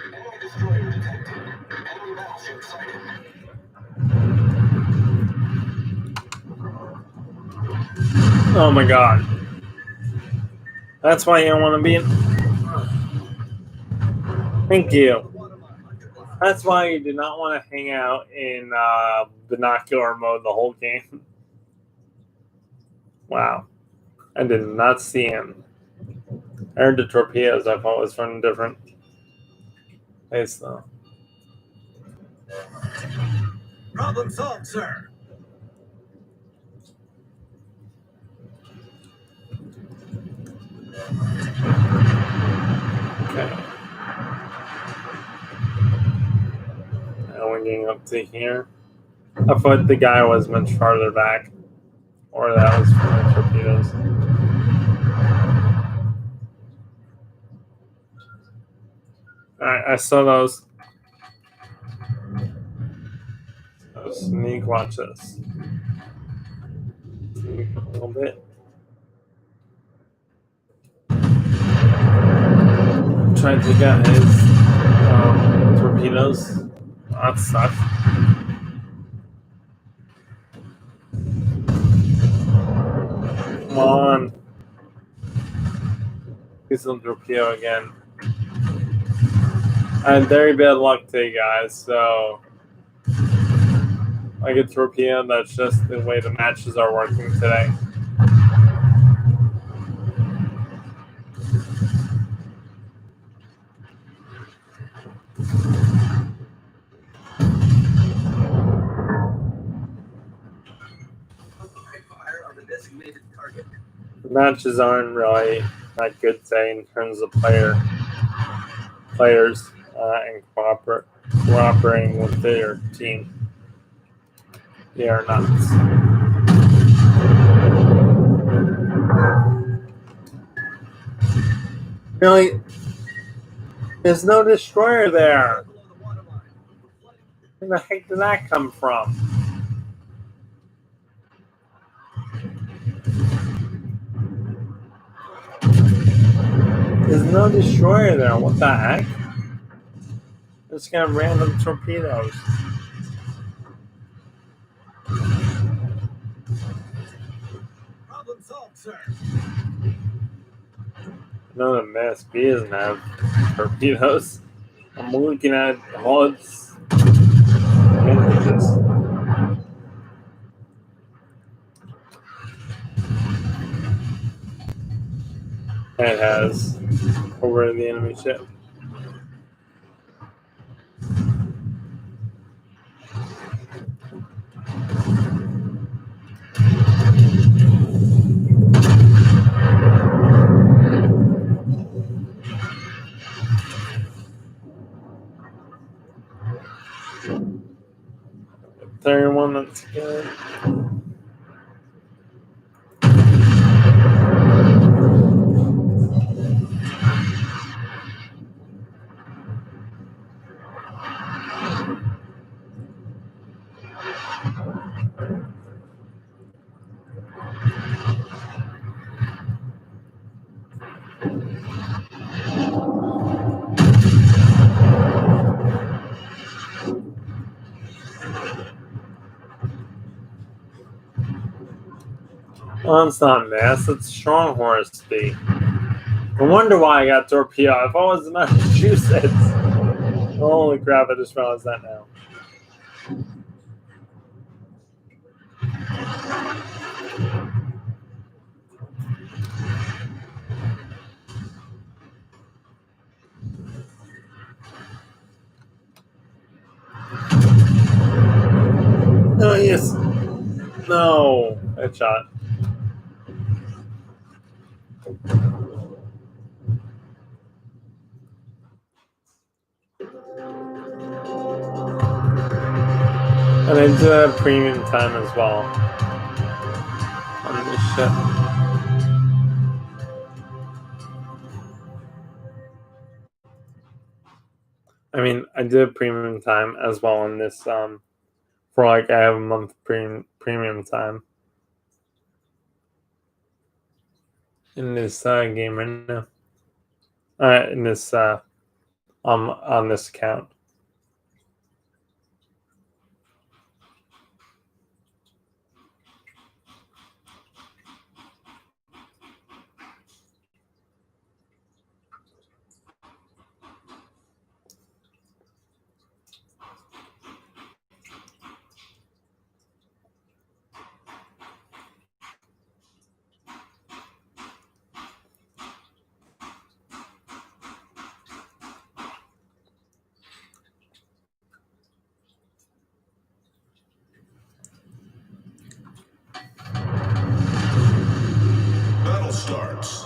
Enemy destroyer detected. Enemy battleship sighted. Oh my god. That's why you don't want to be in. Thank you. That's why you do not want to hang out in binocular mode the whole game. Wow. I did not see him. I heard the torpedoes. I thought it was from a different place, though. Problem solved, sir. Okay. Now we're getting up to here. I thought the guy was much farther back. Or that was from the torpedoes. Alright, I saw those. Sneak watches. Sneak a little bit. Try to take out his torpedoes. That sucks. Come on. He's on torpedo again. I had very bad luck today, guys, so I get torpedo. That's just the way the matches are working today. Fire on the designated target. The matches aren't really that good today in terms of players and cooperating with their team. They are nuts. Really? There's no destroyer there. Where the heck did that come from? There's no destroyer there. What the heck? Just got random torpedoes. Problem solved, sir. No, the MSB doesn't have torpedoes. I'm looking at all its images. It has over the enemy ship. One that's good. Well, it's not mass, it's strong horse speed. No wonder why I got torpedo. If I was in Massachusetts. Holy crap, I just realized that now. No, yes. No. Headshot. And I do have premium time as well on this ship. I mean, I do have premium time as well on this. For like, I have a month premium time in this game right now. In this on this account. Battle starts.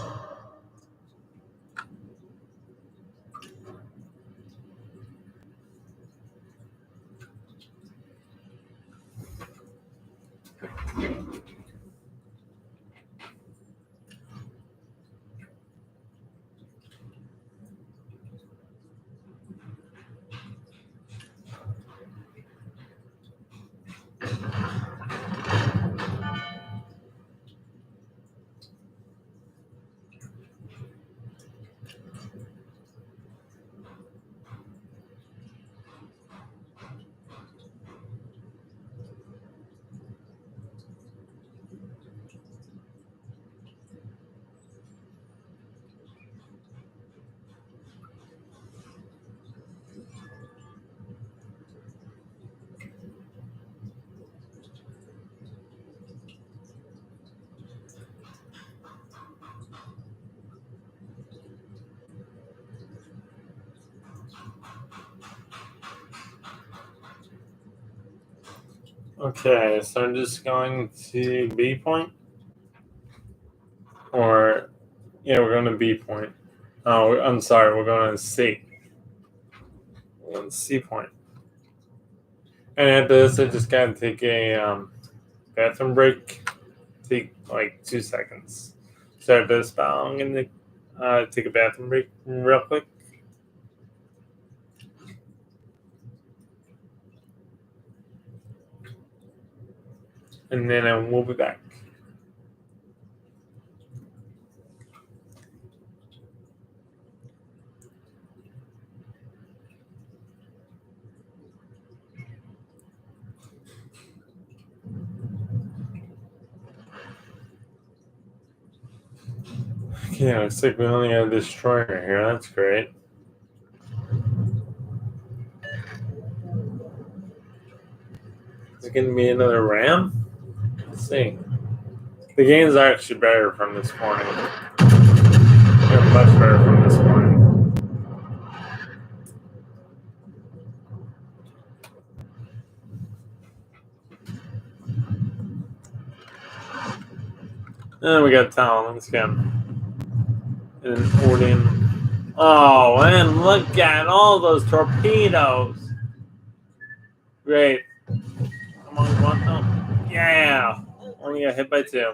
Okay, so I'm just going to B point, or yeah, we're going to B point. Oh, I'm sorry, we're going to C. We're going to C point. And after this, I just gotta take a bathroom break. Take like 2 seconds. So after this, I'm gonna take a bathroom break real quick. And then I will be back. Okay, looks like we only have a destroyer here. That's great. Is it going to be another ram? Let's see. The games are actually better from this morning. They're much better from this morning. And we got Talons again. And an Ordian. Oh, and look at all those torpedoes. Great. Come on, one. Oh, yeah. Only got hit by 2.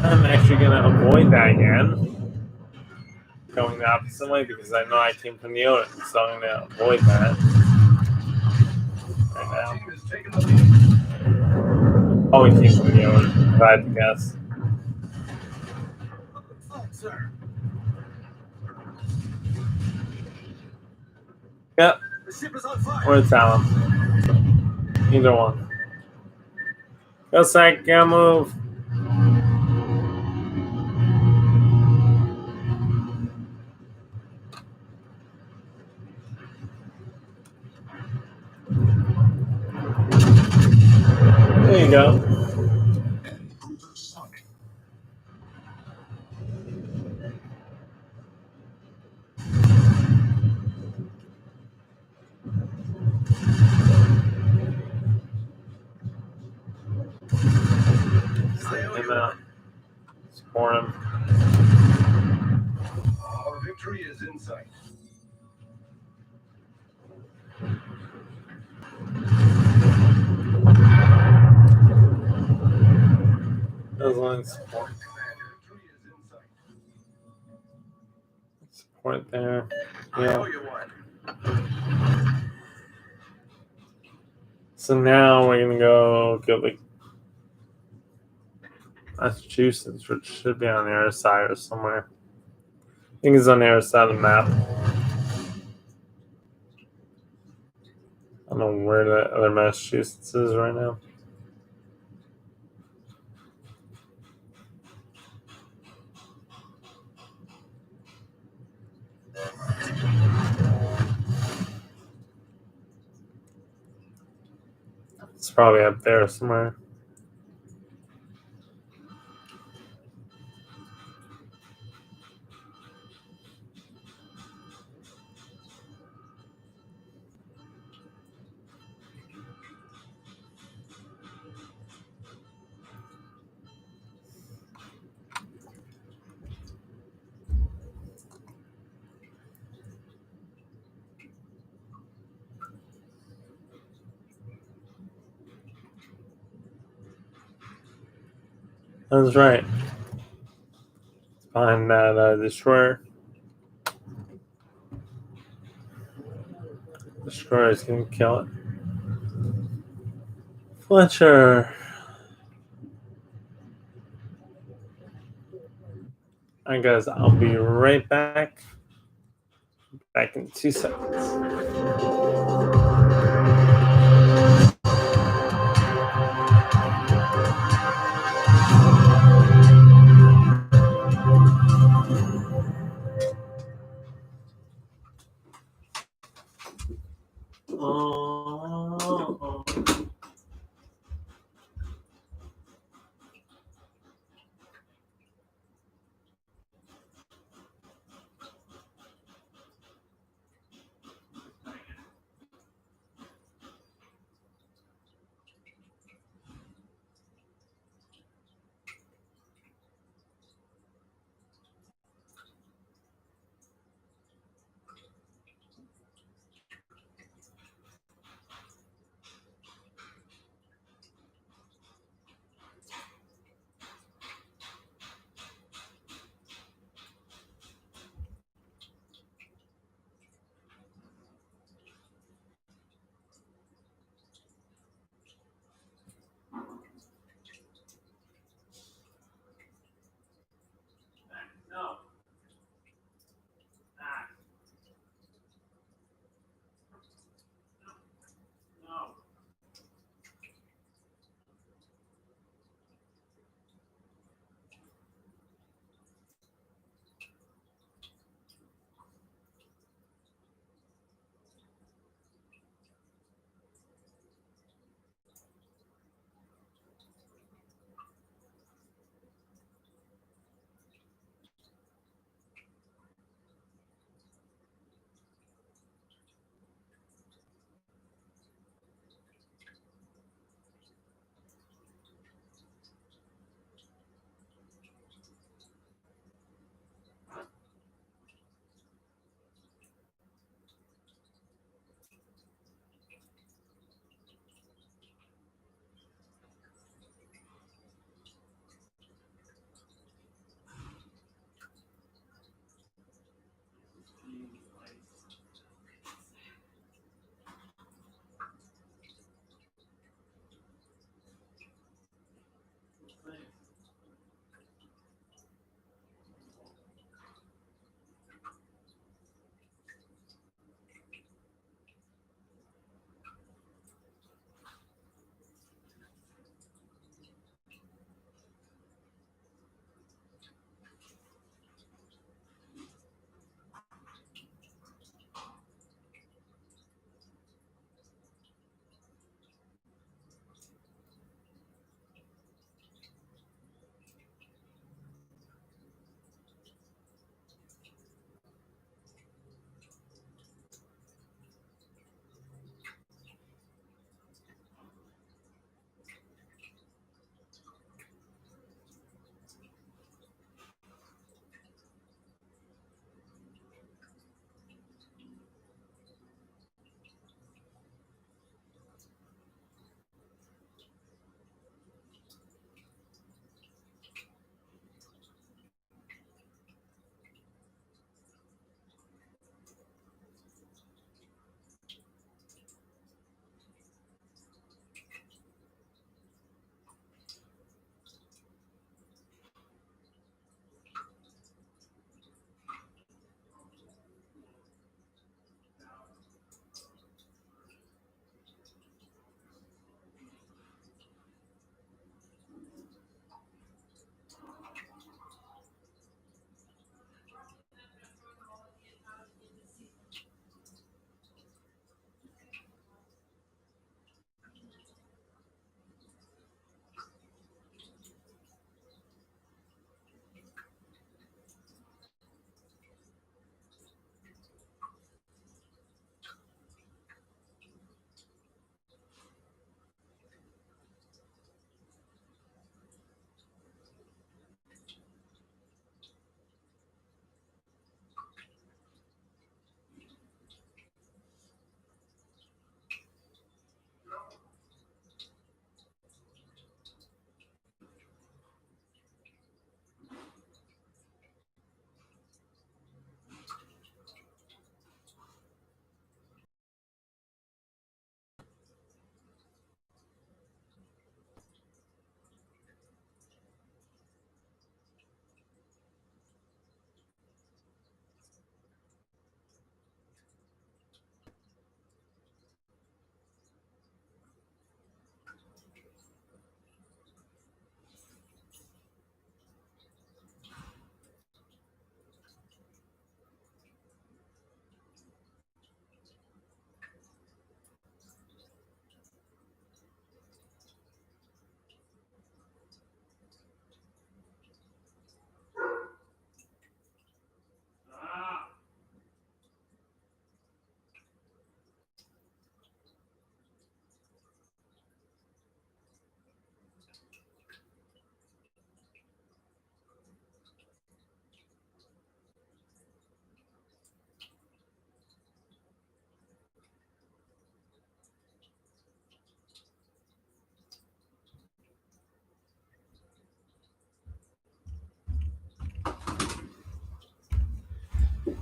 I'm actually going to avoid that again. Going the opposite way because I know I came from the Odin. So I'm going to avoid that. Right now. Oh, he came from the Odin, if I had to guess. Yep. Or a Talon. Either one. Go sec, go move. There you go. Send him out. Support him. Our victory is in sight. One support there. Yeah. So now we're gonna go get like Massachusetts, which should be on the other side or somewhere. I think it's on the other side of the map. I don't know where the other Massachusetts is right now. It's probably up there somewhere. That's right. It's behind that destroyer. Destroyer is gonna kill it. Fletcher. Alright guys, I'll be right back. Back in 2 seconds.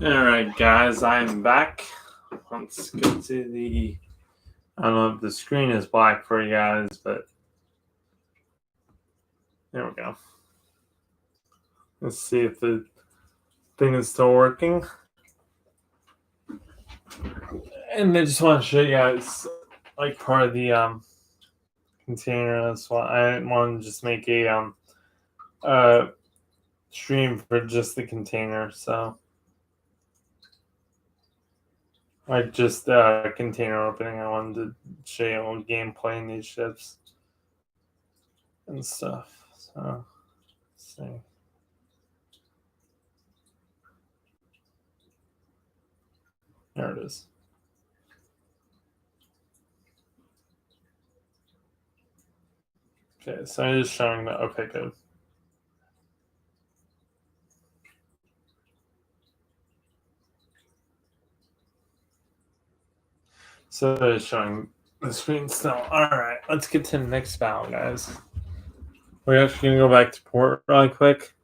Alright, guys, I'm back. Let's go to the. I don't know if the screen is black for you guys, but there we go. Let's see if the thing is still working. And I just want to show you guys, like, part of the container. That's why I want to just make a stream for just the container. So, like, just container opening. I wanted to show you a little gameplay in these ships and stuff. So, let's see. There it is. Okay, so I'm just showing that. Okay, good. So it's showing the screen still. Alright, let's get to the next battle, guys. We're actually gonna go back to port really quick.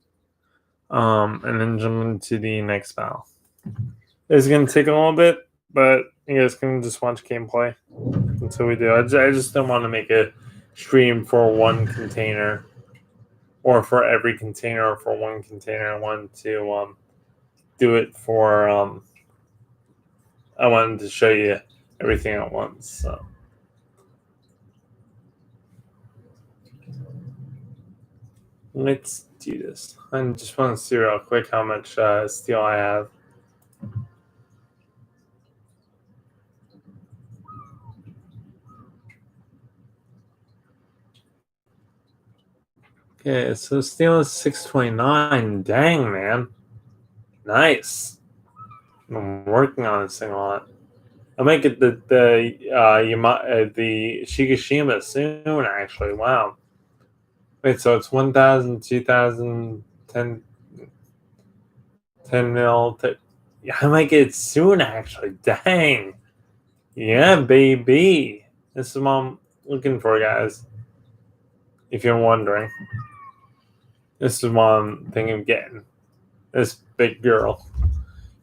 And then jump into the next battle. It's gonna take a little bit, but you guys can just watch gameplay until we do. I just don't want to make a stream for one container, or for every container, or for one container. I wanted to do it for I wanted to show you everything at once. So let's do this. I just want to see real quick how much steel I have. Okay, so steel is 629. Dang, man. Nice. I'm working on this thing a lot. I might get the Shikishima soon, actually. Wow. Wait, so it's 1,000, 2,000, 10 mil. Yeah, I might get it soon, actually. Dang. Yeah, baby. This is what I'm looking for, guys. If you're wondering. This is what I'm thinking of getting. This big girl.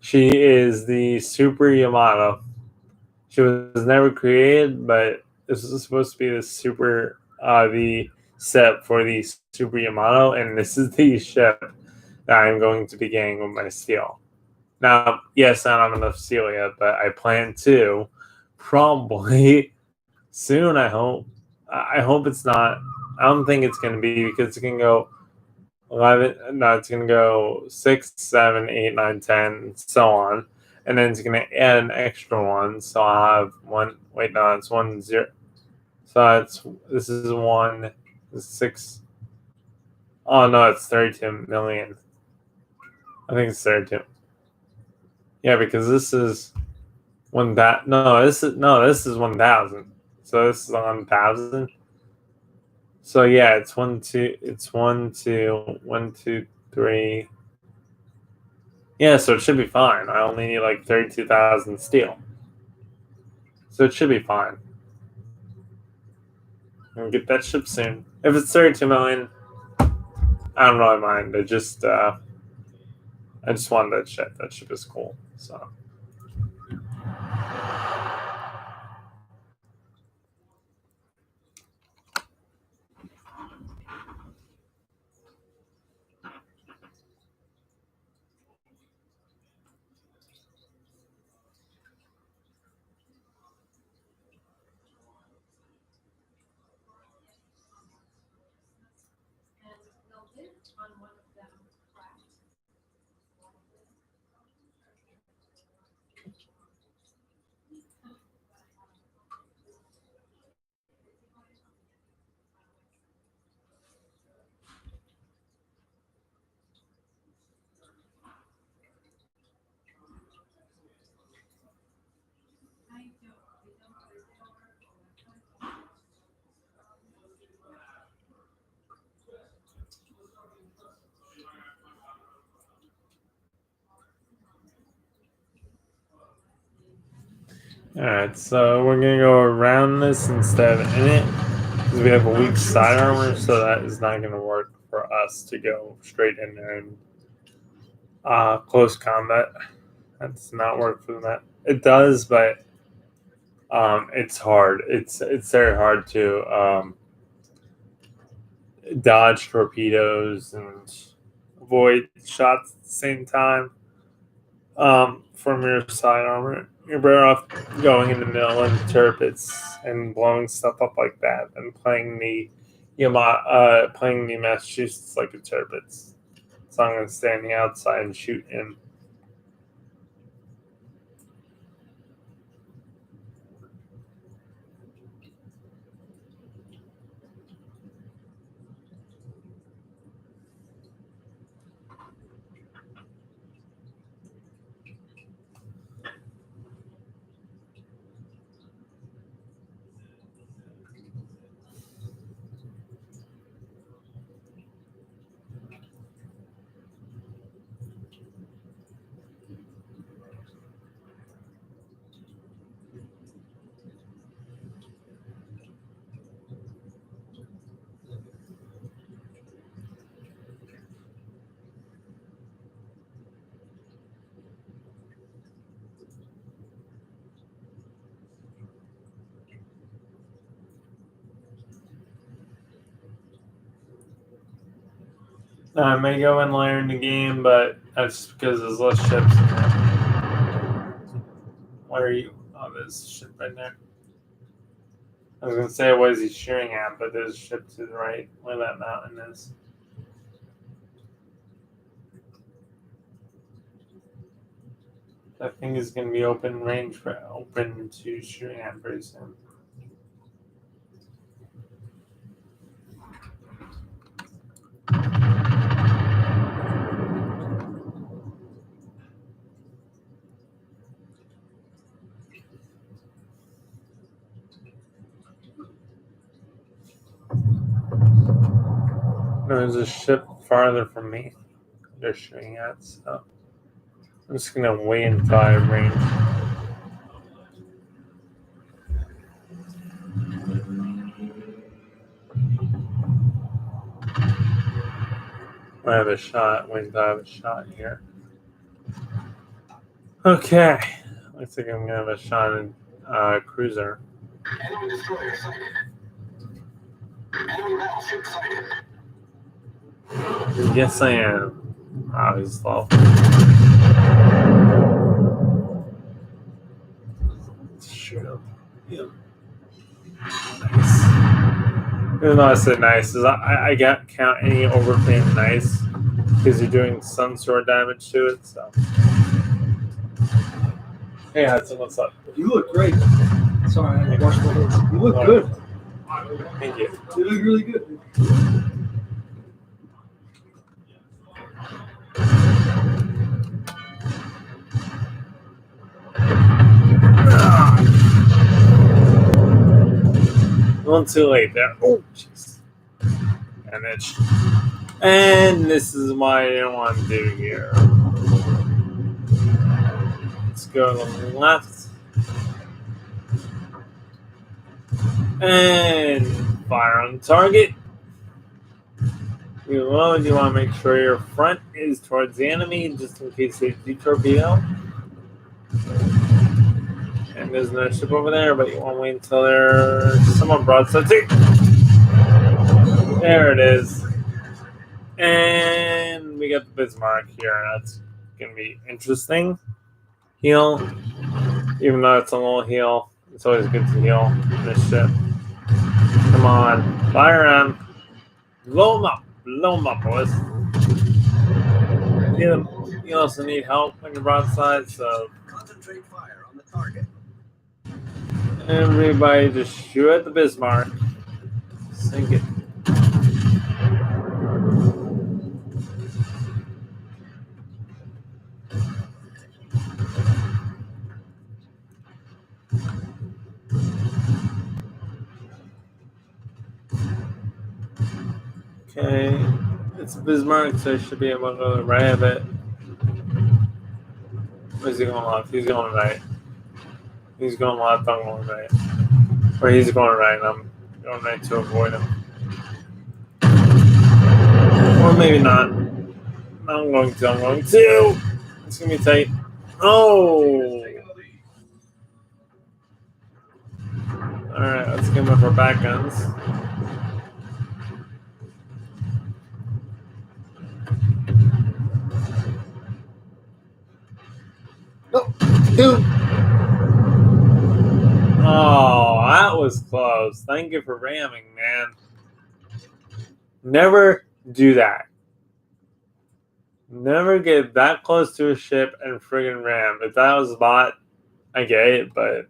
She is the Super Yamato. She was never created, but this is supposed to be the the set for the Super Yamato, and this is the ship that I'm going to be getting with my steel. Now, yes, I don't have enough steel yet, but I plan to probably soon. I hope. I hope it's not. I don't think it's going to be, because it's going to go 11. No, it's going to go 6, 7, 8, 9, 10, so on. And then it's going to add an extra one. So I'll have one. Wait, no, it's 1, 0. So this is 1, 6. Oh, no, it's 32 million. I think it's 32. Yeah, because this is 1,000. No, this is 1,000. So this is 1,000. So yeah, it's 1, 2. It's 1, 2, 1, 2, 3. Yeah, so it should be fine. I only need like 32,000 steel. So it should be fine. I'll get that ship soon. If it's 32 million, I don't really mind. I just want that ship. That ship is cool. So alright, so we're gonna go around this instead of in it, because we have a weak side armor, so that is not gonna work for us to go straight in there and close combat. That does not work for the map. It does, but it's hard. It's very hard to dodge torpedoes and avoid shots at the same time from your side armor. You're better off going in the middle and turrets and blowing stuff up like that than playing the Massachusetts like a turrets. So I'm going to stay on the outside and shoot him. I may go in later in the game, but that's because there's less ships in there. Where are you? Oh, there's a ship right there. I was going to say, what is he shooting at? But there's a ship to the right where that mountain is. I think is going to be open to shooting at pretty soon. There's a ship farther from me they're shooting at, so I'm just going to wait until I have range. I have a shot. Wait until I have a shot here. Okay. Looks like I'm going to have a shot at cruiser. Enemy destroyer sighted. Enemy battleship sighted. Yes, I am. Oh, he's slow. Shoot him. Yeah. Nice. Even though I said nice, I can't count any overpaying nice because you're doing some sort of damage to it. So, hey Hudson, what's up? You look great. Sorry, I had to wash my hands. You look good. Thank you. You look really good. A little too late there. Oh, jeez. And this is what I didn't want to do here. Let's go to the left. And fire on target. Reload. You want to make sure your front is towards the enemy just in case they do torpedo. And there's another ship over there, but you want to wait until there's someone broadside too. There it is. And we got the Bismarck here. That's going to be interesting. Heal. Even though it's a little heal, it's always good to heal this ship. Come on. Fire him. Blow him up. Blow him up, boys. You also need help on your broadside, so Concentrate fire on the target. everybody just shoot at the Bismarck. Sink it. Okay, it's Bismarck, so I should be able to go to the right of it. Where's he going left? He's going right. He's going left, I'm going right. Or he's going right, and I'm going right to avoid him. Or maybe not. I'm going to. It's going to be tight. Oh! Alright, let's get with our back guns. Dude. Oh, that was close. Thank you for ramming, man. Never do that. Never get that close to a ship and friggin' ram. If that was a bot, I get it, but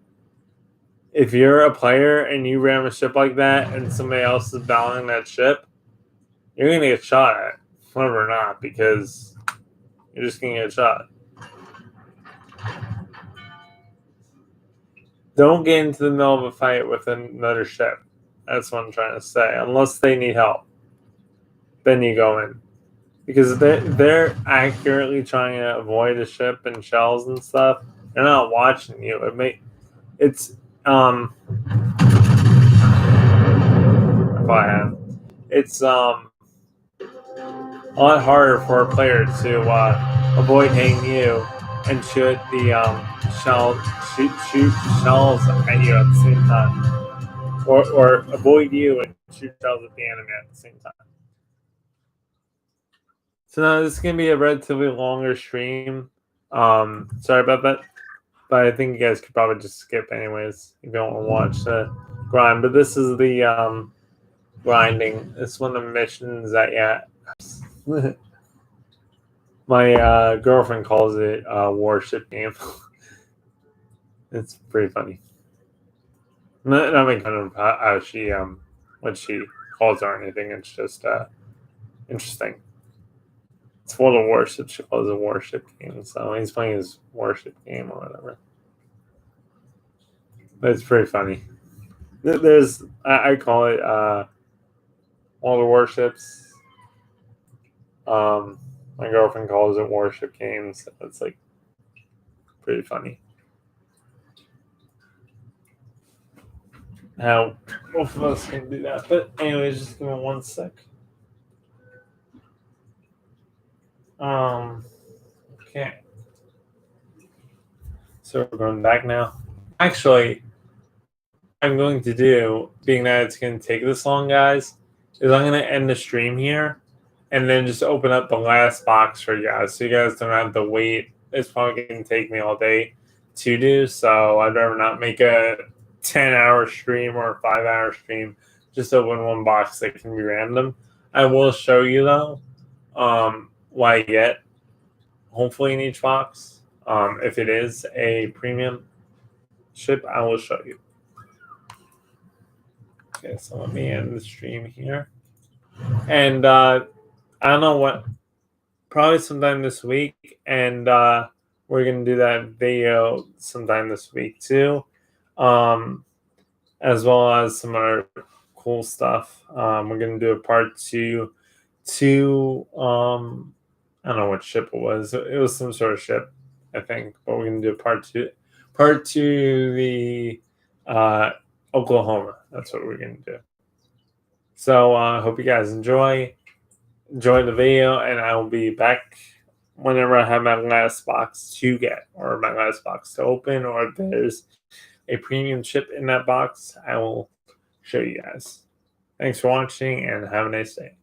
if you're a player and you ram a ship like that and somebody else is battling that ship, you're gonna get shot at, whether or not, because you're just gonna get shot. Don't get into the middle of a fight with another ship. That's what I'm trying to say. Unless they need help, then you go in. Because they're accurately trying to avoid a ship and shells and stuff. They're not watching you. It's if I have, it's a lot harder for a player to avoid hitting you and shoot the shoot shells at you at the same time, or avoid you and shoot shells at the enemy at the same time. So now this is gonna be a relatively longer stream. Sorry about that, but I think you guys could probably just skip anyways if you don't want to watch the grind. But this is the grinding. It's one of the missions that my girlfriend calls it Warship game. It's pretty funny. Not making fun of how she what she calls it or anything. It's just interesting. It's full of warships. She calls it a warship game. So he's playing his warship game or whatever. But it's pretty funny. There's I call it all the warships. My girlfriend calls it warship games. So it's like pretty funny. How both of us can do that. But anyways, just give me one sec. Okay. So we're going back now. Actually, I'm going to do, being that it's going to take this long, guys, is I'm going to end the stream here and then just open up the last box for you guys so you guys don't have to wait. It's probably going to take me all day to do, so I'd rather not make a 10-hour stream or a 5-hour stream. Just open one box that can be random. I will show you, though, what I get, hopefully, in each box. If it is a premium ship, I will show you. Okay, so let me end the stream here. And I don't know what, probably sometime this week. And we're going to do that video sometime this week too. As well as some other cool stuff. We're going to do a part two. I don't know what ship it was. It was some sort of ship, I think. But we're going to do a part two. Part two, the Oklahoma. That's what we're going to do. So I hope you guys enjoy the video, and I will be back whenever I have my last box to get, or my last box to open, or if there's a premium chip in that box, I will show you guys. Thanks for watching, and have a nice day.